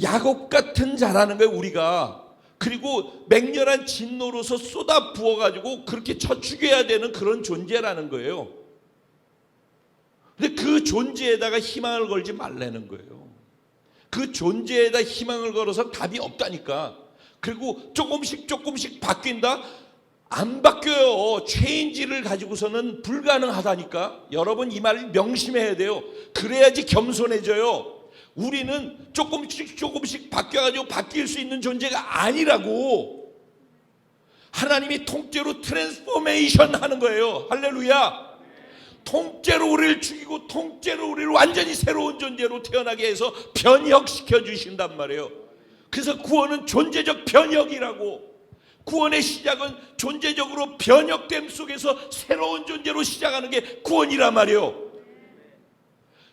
[SPEAKER 1] 야곱 같은 자라는 거예요, 우리가. 그리고 맹렬한 진노로서 쏟아 부어가지고 그렇게 쳐 죽여야 되는 그런 존재라는 거예요. 근데 그 존재에다가 희망을 걸지 말라는 거예요. 그 존재에다 희망을 걸어서 답이 없다니까. 그리고 조금씩 바뀐다? 안 바뀌어요. 체인지를 가지고서는 불가능하다니까. 여러분 이 말을 명심해야 돼요. 그래야지 겸손해져요. 우리는 조금씩 바뀌어가지고 바뀔 수 있는 존재가 아니라고. 하나님이 통째로 트랜스포메이션 하는 거예요. 할렐루야. 통째로 우리를 죽이고 통째로 우리를 완전히 새로운 존재로 태어나게 해서 변혁시켜 주신단 말이에요. 그래서 구원은 존재적 변혁이라고. 구원의 시작은 존재적으로 변혁됨 속에서 새로운 존재로 시작하는 게 구원이란 말이에요.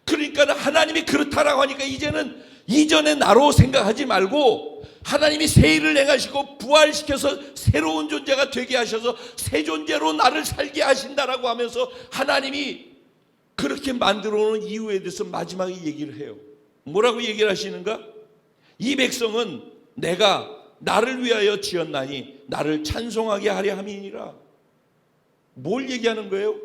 [SPEAKER 1] 그러니까 하나님이 그렇다라고 하니까 이제는 이전의 나로 생각하지 말고 하나님이 새 일을 행하시고 부활시켜서 새로운 존재가 되게 하셔서 새 존재로 나를 살게 하신다라고 하면서 하나님이 그렇게 만들어 놓은 이유에 대해서 마지막에 얘기를 해요. 뭐라고 얘기를 하시는가? 이 백성은 내가 나를 위하여 지었나니 나를 찬송하게 하려 함이니라. 뭘 얘기하는 거예요?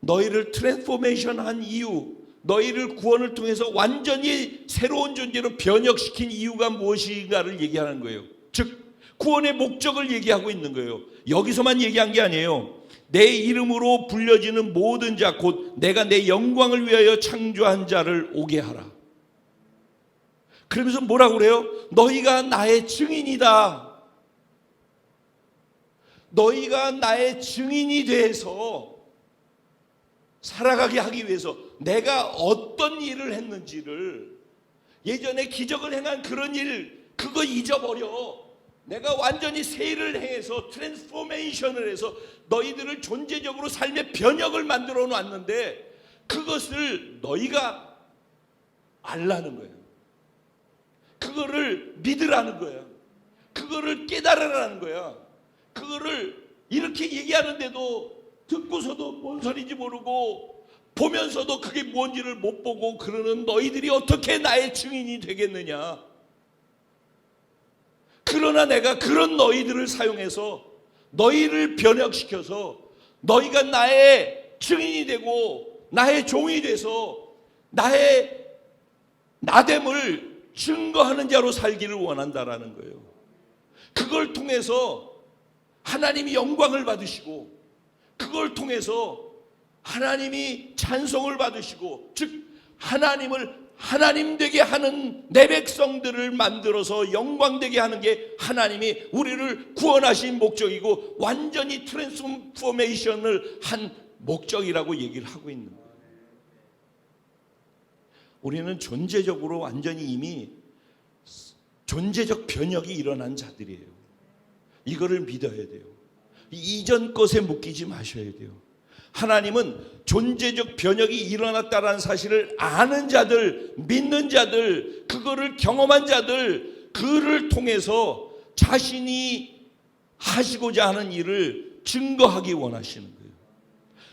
[SPEAKER 1] 너희를 트랜스포메이션한 이유, 너희를 구원을 통해서 완전히 새로운 존재로 변혁시킨 이유가 무엇인가를 얘기하는 거예요. 즉 구원의 목적을 얘기하고 있는 거예요. 여기서만 얘기한 게 아니에요. 내 이름으로 불려지는 모든 자 곧 내가 내 영광을 위하여 창조한 자를 오게 하라. 그러면서 뭐라고 그래요? 너희가 나의 증인이다. 너희가 나의 증인이 돼서 살아가게 하기 위해서 내가 어떤 일을 했는지를, 예전에 기적을 행한 그런 일 그거 잊어버려. 내가 완전히 새 일을 행해서 트랜스포메이션을 해서 너희들을 존재적으로 삶의 변혁을 만들어 놨는데 그것을 너희가 알라는 거예요. 그거를 믿으라는 거예요. 그거를 깨달으라는 거야. 그거를 이렇게 얘기하는데도 듣고서도 뭔 소리인지 모르고 보면서도 그게 뭔지를 못 보고 그러는 너희들이 어떻게 나의 증인이 되겠느냐. 그러나 내가 그런 너희들을 사용해서 너희를 변혁시켜서 너희가 나의 증인이 되고 나의 종이 돼서 나의 나됨을 증거하는 자로 살기를 원한다라는 거예요. 그걸 통해서 하나님이 영광을 받으시고 그걸 통해서 하나님이 찬송을 받으시고, 즉 하나님을 하나님 되게 하는 내 백성들을 만들어서 영광 되게 하는 게 하나님이 우리를 구원하신 목적이고 완전히 트랜스포메이션을 한 목적이라고 얘기를 하고 있는 거예요. 우리는 존재적으로 완전히 이미 존재적 변혁이 일어난 자들이에요. 이거를 믿어야 돼요. 이전 것에 묶이지 마셔야 돼요. 하나님은 존재적 변혁이 일어났다는 사실을 아는 자들, 믿는 자들, 그거를 경험한 자들, 그를 통해서 자신이 하시고자 하는 일을 증거하기 원하시는 거예요.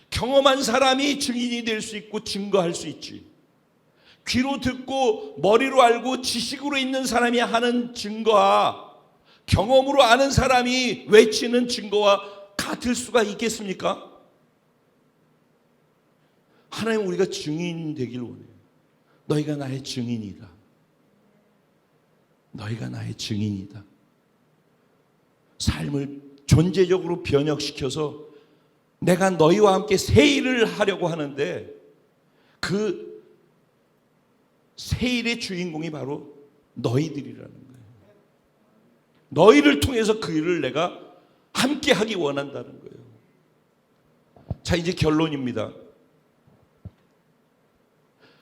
[SPEAKER 1] 경험한 사람이 증인이 될 수 있고 증거할 수 있지. 귀로 듣고 머리로 알고 지식으로 있는 사람이 하는 증거와 경험으로 아는 사람이 외치는 증거와 같을 수가 있겠습니까? 하나님, 우리가 증인 되길 원해요. 너희가 나의 증인이다. 너희가 나의 증인이다. 삶을 존재적으로 변혁시켜서 내가 너희와 함께 새 일을 하려고 하는데 그 새 일의 주인공이 바로 너희들이라는 거예요. 너희를 통해서 그 일을 내가 함께 하기 원한다는 거예요. 자, 이제 결론입니다.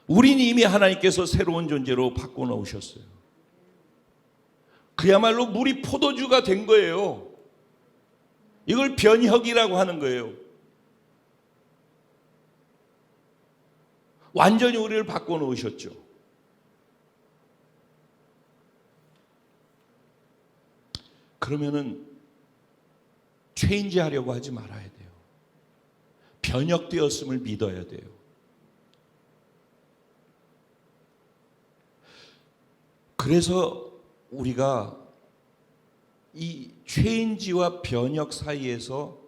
[SPEAKER 1] 우리는 이미 하나님께서 새로운 존재로 바꿔놓으셨어요. 그야말로 물이 포도주가 된 거예요. 이걸 변혁이라고 하는 거예요. 완전히 우리를 바꿔놓으셨죠. 그러면은 체인지 하려고 하지 말아야 돼요. 변혁되었음을 믿어야 돼요. 그래서 우리가 이 체인지와 변혁 사이에서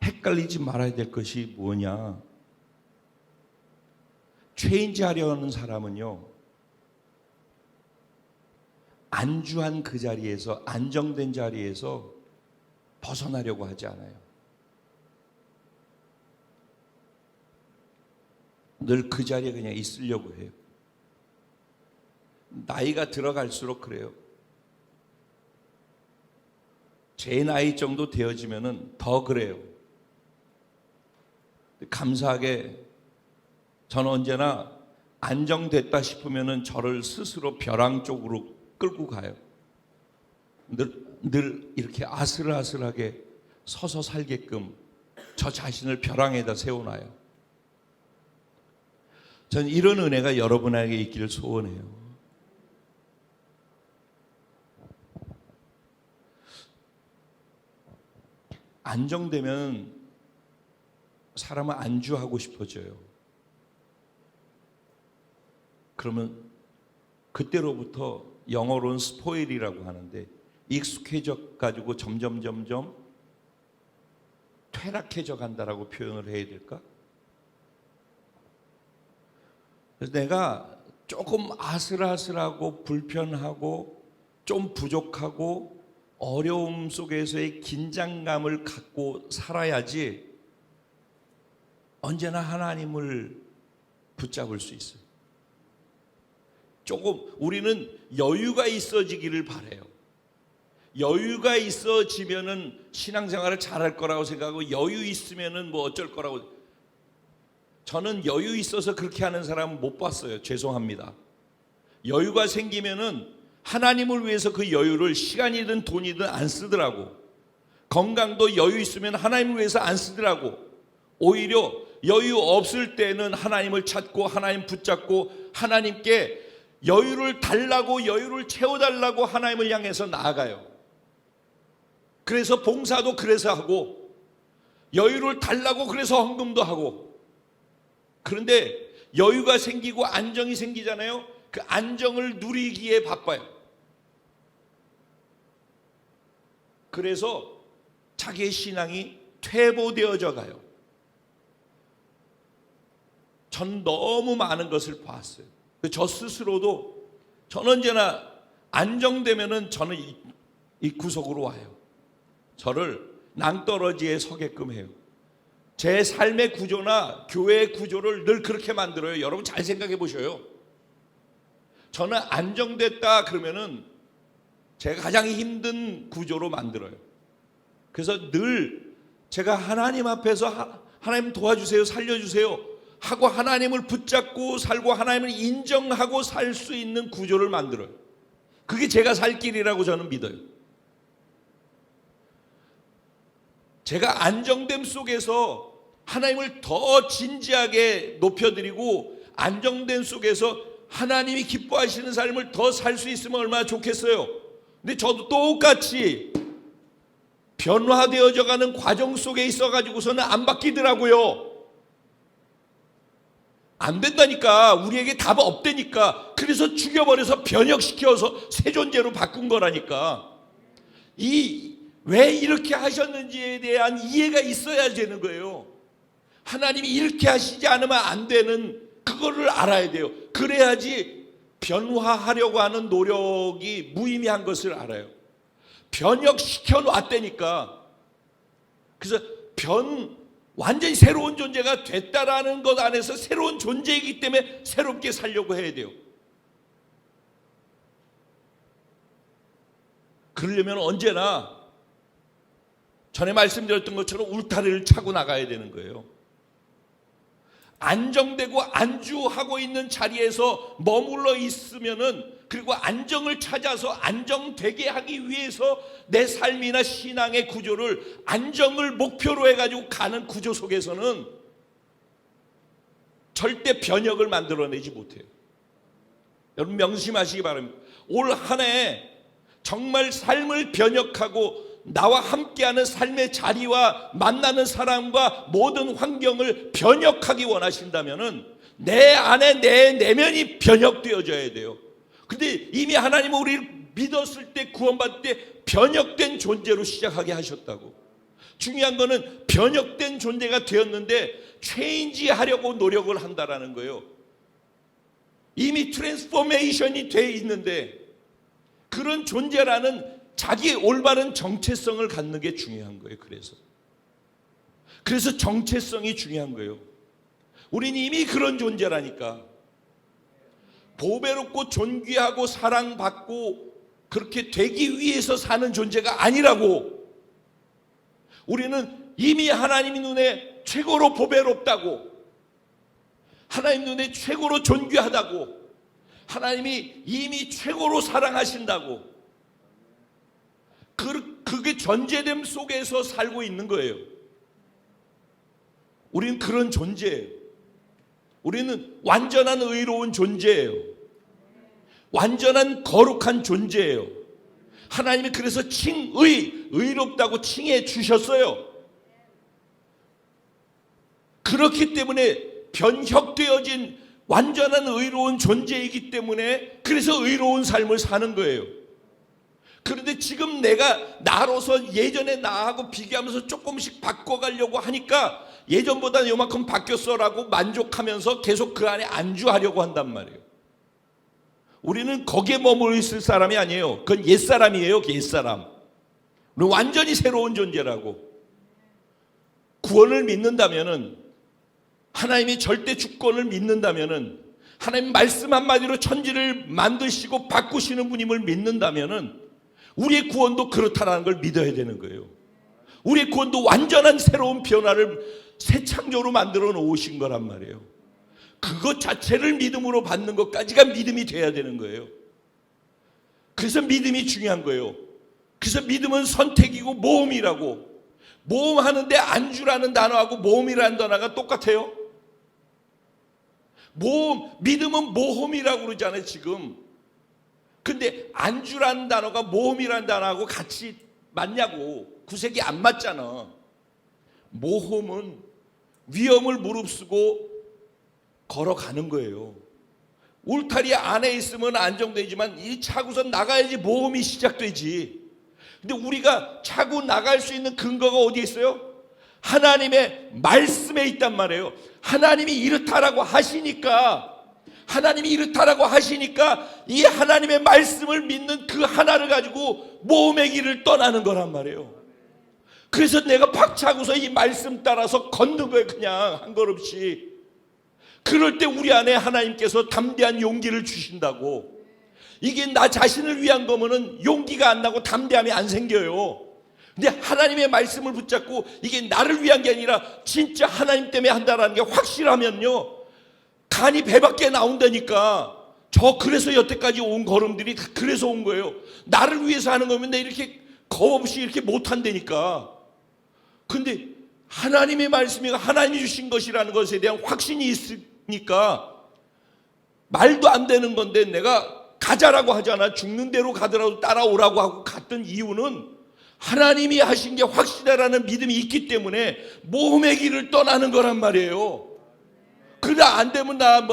[SPEAKER 1] 헷갈리지 말아야 될 것이 뭐냐. 체인지 하려는 사람은요, 안주한 그 자리에서, 안정된 자리에서 벗어나려고 하지 않아요. 늘 그 자리에 그냥 있으려고 해요. 나이가 들어갈수록 그래요. 제 나이 정도 되어지면은 더 그래요. 감사하게 저는 언제나 안정됐다 싶으면은 저를 스스로 벼랑 쪽으로 끌고 가요. 늘 이렇게 아슬아슬하게 서서 살게끔 저 자신을 벼랑에다 세워놔요. 저는 이런 은혜가 여러분에게 있기를 소원해요. 안정되면 사람은 안주하고 싶어져요. 그러면 그때로부터 영어로는 스포일이라고 하는데 익숙해져 가지고 점점 퇴락해져 간다라고 표현을 해야 될까? 그래서 내가 조금 아슬아슬하고 불편하고 좀 부족하고 어려움 속에서의 긴장감을 갖고 살아야지 언제나 하나님을 붙잡을 수 있어요. 조금 우리는 여유가 있어지기를 바라요. 여유가 있어지면은 신앙생활을 잘할 거라고 생각하고 여유 있으면은 뭐 어쩔 거라고. 저는 여유 있어서 그렇게 하는 사람 못 봤어요. 죄송합니다. 여유가 생기면은 하나님을 위해서 그 여유를 시간이든 돈이든 안 쓰더라고. 건강도 여유 있으면 하나님을 위해서 안 쓰더라고. 오히려 여유 없을 때는 하나님을 찾고 하나님 붙잡고 하나님께 여유를 달라고, 여유를 채워달라고 하나님을 향해서 나아가요. 그래서 봉사도 그래서 하고 여유를 달라고 그래서 헌금도 하고. 그런데 여유가 생기고 안정이 생기잖아요. 그 안정을 누리기에 바빠요. 그래서 자기의 신앙이 퇴보되어져 가요. 전 너무 많은 것을 봤어요. 저 스스로도 전 언제나 안정되면은 저는 이 구석으로 와요. 저를 낭떠러지에 서게끔 해요. 제 삶의 구조나 교회의 구조를 늘 그렇게 만들어요. 여러분 잘 생각해 보셔요. 저는 안정됐다 그러면은 제가 가장 힘든 구조로 만들어요. 그래서 늘 제가 하나님 앞에서 하나님 도와주세요, 살려주세요 하고 하나님을 붙잡고 살고 하나님을 인정하고 살 수 있는 구조를 만들어요. 그게 제가 살 길이라고 저는 믿어요. 제가 안정됨 속에서 하나님을 더 진지하게 높여드리고 안정됨 속에서 하나님이 기뻐하시는 삶을 더 살 수 있으면 얼마나 좋겠어요. 근데 저도 똑같이 변화되어져 가는 과정 속에 있어가지고서는 안 바뀌더라고요. 안 된다니까. 우리에게 답 없다니까. 그래서 죽여버려서 변혁시켜서 새 존재로 바꾼 거라니까. 왜 이렇게 하셨는지에 대한 이해가 있어야 되는 거예요. 하나님이 이렇게 하시지 않으면 안 되는 그거를 알아야 돼요. 그래야지 변화하려고 하는 노력이 무의미한 것을 알아요. 변혁시켜 놨다니까. 그래서 완전히 새로운 존재가 됐다라는 것 안에서 새로운 존재이기 때문에 새롭게 살려고 해야 돼요. 그러려면 언제나 전에 말씀드렸던 것처럼 울타리를 차고 나가야 되는 거예요. 안정되고 안주하고 있는 자리에서 머물러 있으면은, 그리고 안정을 찾아서 안정되게 하기 위해서 내 삶이나 신앙의 구조를 안정을 목표로 해가지고 가는 구조 속에서는 절대 변혁을 만들어내지 못해요. 여러분 명심하시기 바랍니다. 올 한 해 정말 삶을 변혁하고 나와 함께하는 삶의 자리와 만나는 사람과 모든 환경을 변혁하기 원하신다면은 내 안에 내 내면이 변혁되어져야 돼요. 근데 이미 하나님은 우리를 믿었을 때, 구원받을 때 변혁된 존재로 시작하게 하셨다고. 중요한 거는 변혁된 존재가 되었는데 체인지 하려고 노력을 한다라는 거예요. 이미 트랜스포메이션이 돼 있는데 그런 존재라는 자기 올바른 정체성을 갖는 게 중요한 거예요. 그래서 정체성이 중요한 거예요. 우린 이미 그런 존재라니까. 보배롭고 존귀하고 사랑받고 그렇게 되기 위해서 사는 존재가 아니라고. 우리는 이미 하나님 눈에 최고로 보배롭다고, 하나님 눈에 최고로 존귀하다고, 하나님이 이미 최고로 사랑하신다고, 그게 전제됨 속에서 살고 있는 거예요. 우리는 그런 존재예요. 우리는 완전한 의로운 존재예요. 완전한 거룩한 존재예요. 하나님이 그래서 의롭다고 칭해 주셨어요. 그렇기 때문에 변혁되어진 완전한 의로운 존재이기 때문에 그래서 의로운 삶을 사는 거예요. 그런데 지금 내가 나로서 예전에 나하고 비교하면서 조금씩 바꿔가려고 하니까 예전보다 요만큼 바뀌었어라고 만족하면서 계속 그 안에 안주하려고 한단 말이에요. 우리는 거기에 머물러 있을 사람이 아니에요. 그건 옛사람이에요. 옛사람. 우리는 완전히 새로운 존재라고. 구원을 믿는다면은, 하나님이 절대 주권을 믿는다면은, 하나님 말씀 한마디로 천지를 만드시고 바꾸시는 분임을 믿는다면은 우리의 구원도 그렇다는 걸 믿어야 되는 거예요. 우리의 구원도 완전한 새로운 변화를 새 창조로 만들어 놓으신 거란 말이에요. 그것 자체를 믿음으로 받는 것까지가 믿음이 돼야 되는 거예요. 그래서 믿음이 중요한 거예요. 그래서 믿음은 선택이고 모험이라고. 모험하는데 안주라는 단어하고 모험이라는 단어가 똑같아요. 믿음은 모험이라고 그러잖아요, 지금. 근데 안주라는 단어가 모험이라는 단어하고 같이 맞냐고. 구색이 안 맞잖아. 모험은 위험을 무릅쓰고 걸어가는 거예요. 울타리 안에 있으면 안정되지만 이 차고서 나가야지 모험이 시작되지. 근데 우리가 차고 나갈 수 있는 근거가 어디에 있어요? 하나님의 말씀에 있단 말이에요. 하나님이 이렇다라고 하시니까 이 하나님의 말씀을 믿는 그 하나를 가지고 모험의 길을 떠나는 거란 말이에요. 그래서 내가 박차고서 이 말씀 따라서 걷는 거예요. 그냥 한 걸음씩. 그럴 때 우리 안에 하나님께서 담대한 용기를 주신다고. 이게 나 자신을 위한 거면은 용기가 안 나고 담대함이 안 생겨요. 근데 하나님의 말씀을 붙잡고 이게 나를 위한 게 아니라 진짜 하나님 때문에 한다는 게 확실하면요, 간이 배 밖에 나온다니까. 그래서 여태까지 온 걸음들이 다 그래서 온 거예요. 나를 위해서 하는 거면 내 이렇게 겁 없이 이렇게 못한다니까. 근데 하나님의 말씀이 하나님이 주신 것이라는 것에 대한 확신이 있으니까 말도 안 되는 건데 내가 가자라고 하잖아. 죽는 대로 가더라도 따라오라고 하고 갔던 이유는 하나님이 하신 게 확실하다는 믿음이 있기 때문에 모험의 길을 떠나는 거란 말이에요. 그러다 안 되면 나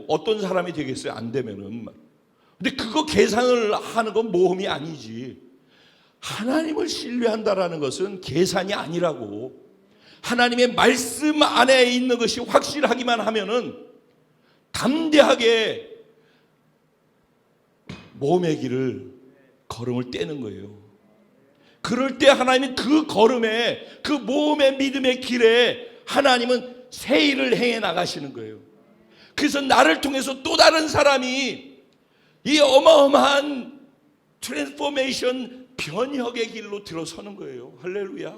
[SPEAKER 1] 어떤 사람이 되겠어요? 안 되면은. 근데 그거 계산을 하는 건 모험이 아니지. 하나님을 신뢰한다라는 것은 계산이 아니라고. 하나님의 말씀 안에 있는 것이 확실하기만 하면은 담대하게 모험의 길을 걸음을 떼는 거예요. 그럴 때 하나님은 그 걸음에, 그 모험의 믿음의 길에 하나님은 새 일을 행해 나가시는 거예요. 그래서 나를 통해서 또 다른 사람이 이 어마어마한 트랜스포메이션, 변혁의 길로 들어서는 거예요. 할렐루야.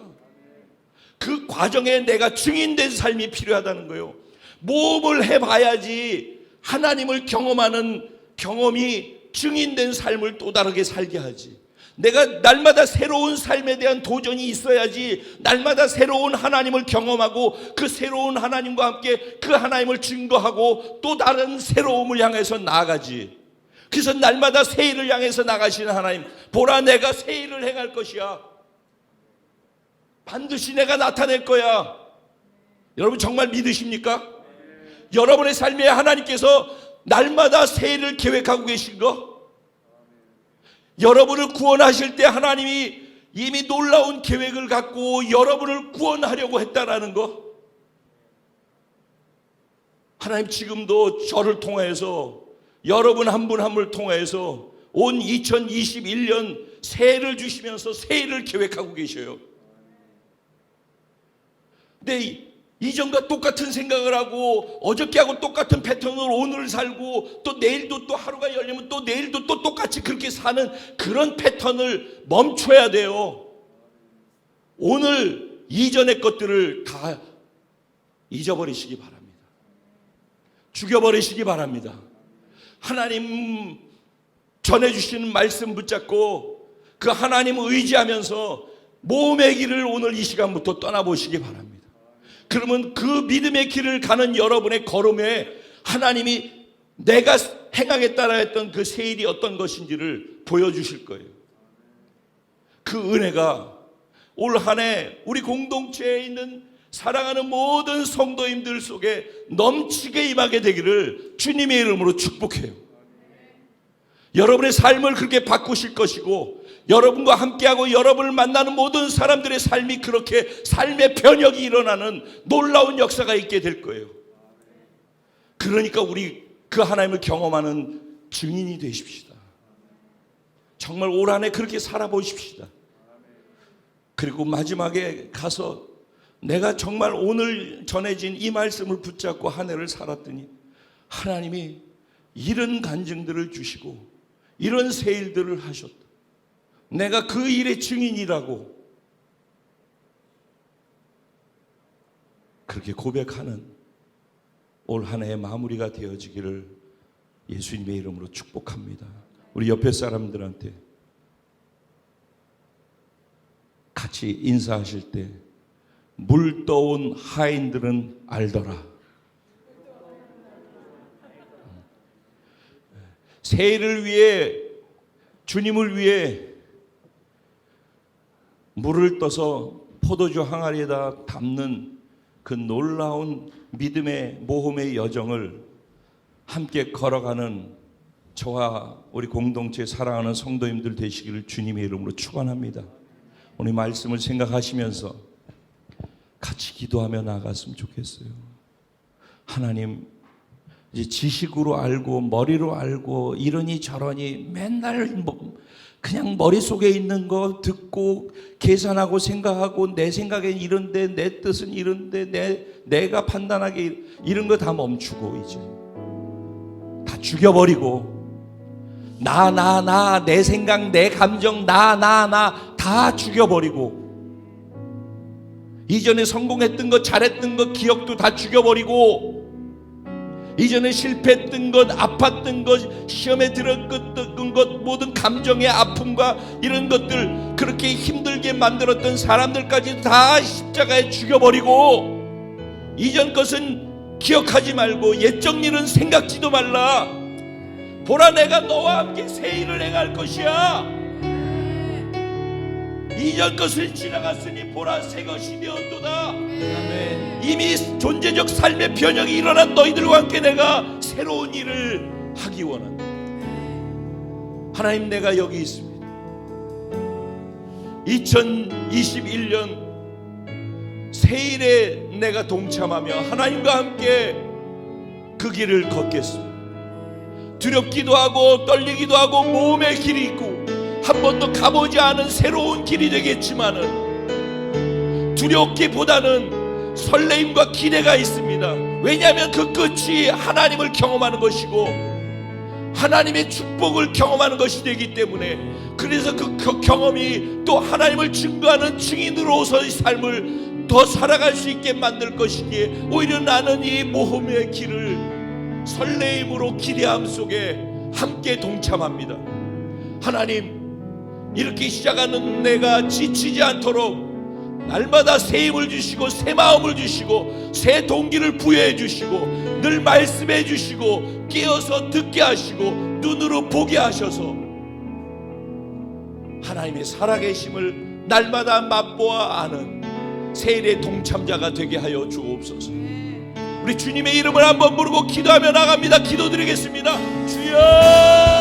[SPEAKER 1] 그 과정에 내가 증인된 삶이 필요하다는 거예요. 모험을 해봐야지 하나님을 경험하는 경험이 증인된 삶을 또 다르게 살게 하지. 내가 날마다 새로운 삶에 대한 도전이 있어야지 날마다 새로운 하나님을 경험하고 그 새로운 하나님과 함께 그 하나님을 증거하고 또 다른 새로움을 향해서 나아가지. 그래서 날마다 새 일을 향해서 나가시는 하나님, 보라 내가 새 일을 행할 것이야. 반드시 내가 나타낼 거야. 여러분 정말 믿으십니까? 여러분의 삶에 하나님께서 날마다 새 일을 계획하고 계신 거? 여러분을 구원하실 때 하나님이 이미 놀라운 계획을 갖고 여러분을 구원하려고 했다라는 거. 하나님 지금도 저를 통해서 여러분 한 분 한 분을 통해서 온 2021년 새해를 주시면서 새해를 계획하고 계셔요. 근데 이전과 똑같은 생각을 하고 어저께하고 똑같은 패턴으로 오늘 살고 또 내일도 또 하루가 열리면 또 내일도 또 똑같이 그렇게 사는 그런 패턴을 멈춰야 돼요. 오늘 이전의 것들을 다 잊어버리시기 바랍니다. 죽여버리시기 바랍니다. 하나님 전해주시는 말씀 붙잡고 그 하나님을 의지하면서 모험의 길을 오늘 이 시간부터 떠나보시기 바랍니다. 그러면 그 믿음의 길을 가는 여러분의 걸음에 하나님이 내가 행하겠다라 했던 그 새 일이 어떤 것인지를 보여주실 거예요. 그 은혜가 올 한 해 우리 공동체에 있는 사랑하는 모든 성도님들 속에 넘치게 임하게 되기를 주님의 이름으로 축복해요. 여러분의 삶을 그렇게 바꾸실 것이고 여러분과 함께하고 여러분을 만나는 모든 사람들의 삶이 그렇게 삶의 변혁이 일어나는 놀라운 역사가 있게 될 거예요. 그러니까 우리 그 하나님을 경험하는 증인이 되십시다. 정말 올 한 해 그렇게 살아보십시다. 그리고 마지막에 가서 내가 정말 오늘 전해진 이 말씀을 붙잡고 한 해를 살았더니 하나님이 이런 간증들을 주시고 이런 새 일들을 하셨다. 내가 그 일의 증인이라고 그렇게 고백하는 올 한 해의 마무리가 되어지기를 예수님의 이름으로 축복합니다. 우리 옆에 사람들한테 같이 인사하실 때 물 떠온 하인들은 알더라. 새해를 위해, 주님을 위해 물을 떠서 포도주 항아리에다 담는 그 놀라운 믿음의 모험의 여정을 함께 걸어가는 저와 우리 공동체 사랑하는 성도님들 되시기를 주님의 이름으로 축원합니다. 오늘 말씀을 생각하시면서 같이 기도하며 나갔으면 좋겠어요. 하나님, 이제 지식으로 알고 머리로 알고 이러니 저러니 맨날 그냥 머릿속에 있는 거 듣고 계산하고 생각하고 내 생각엔 이런데 내 뜻은 이런데 내가 판단하기 이런 거 다 멈추고 이제 다 죽여버리고 내 생각 내 감정 나 다 죽여버리고 이전에 성공했던 것 잘했던 것 기억도 다 죽여버리고 이전에 실패했던 것 아팠던 것 시험에 들었던 것 모든 감정의 아픔과 이런 것들 그렇게 힘들게 만들었던 사람들까지 다 십자가에 죽여버리고 이전 것은 기억하지 말고 옛적 일은 생각지도 말라. 보라 내가 너와 함께 새 일을 행할 것이야. 이전 것을 지나갔으니 보라 새 것이 되었도다. 아멘. 이미 존재적 삶의 변형이 일어난 너희들과 함께 내가 새로운 일을 하기 원한다. 하나님, 내가 여기 있습니다. 2021년 새일에 내가 동참하며 하나님과 함께 그 길을 걷겠습니다. 두렵기도 하고 떨리기도 하고 모험의 길이 있고 한 번도 가보지 않은 새로운 길이 되겠지만은 두렵기보다는 설레임과 기대가 있습니다. 왜냐하면 그 끝이 하나님을 경험하는 것이고 하나님의 축복을 경험하는 것이 되기 때문에, 그래서 그 경험이 또 하나님을 증거하는 증인으로서의 삶을 더 살아갈 수 있게 만들 것이기에 오히려 나는 이 모험의 길을 설레임으로 기대함 속에 함께 동참합니다. 하나님, 이렇게 시작하는 내가 지치지 않도록 날마다 새 힘을 주시고 새 마음을 주시고 새 동기를 부여해 주시고 늘 말씀해 주시고 깨어서 듣게 하시고 눈으로 보게 하셔서 하나님의 살아계심을 날마다 맛보아 아는 새일의 동참자가 되게 하여 주옵소서. 우리 주님의 이름을 한번 부르고 기도하며 나갑니다. 기도드리겠습니다. 주여!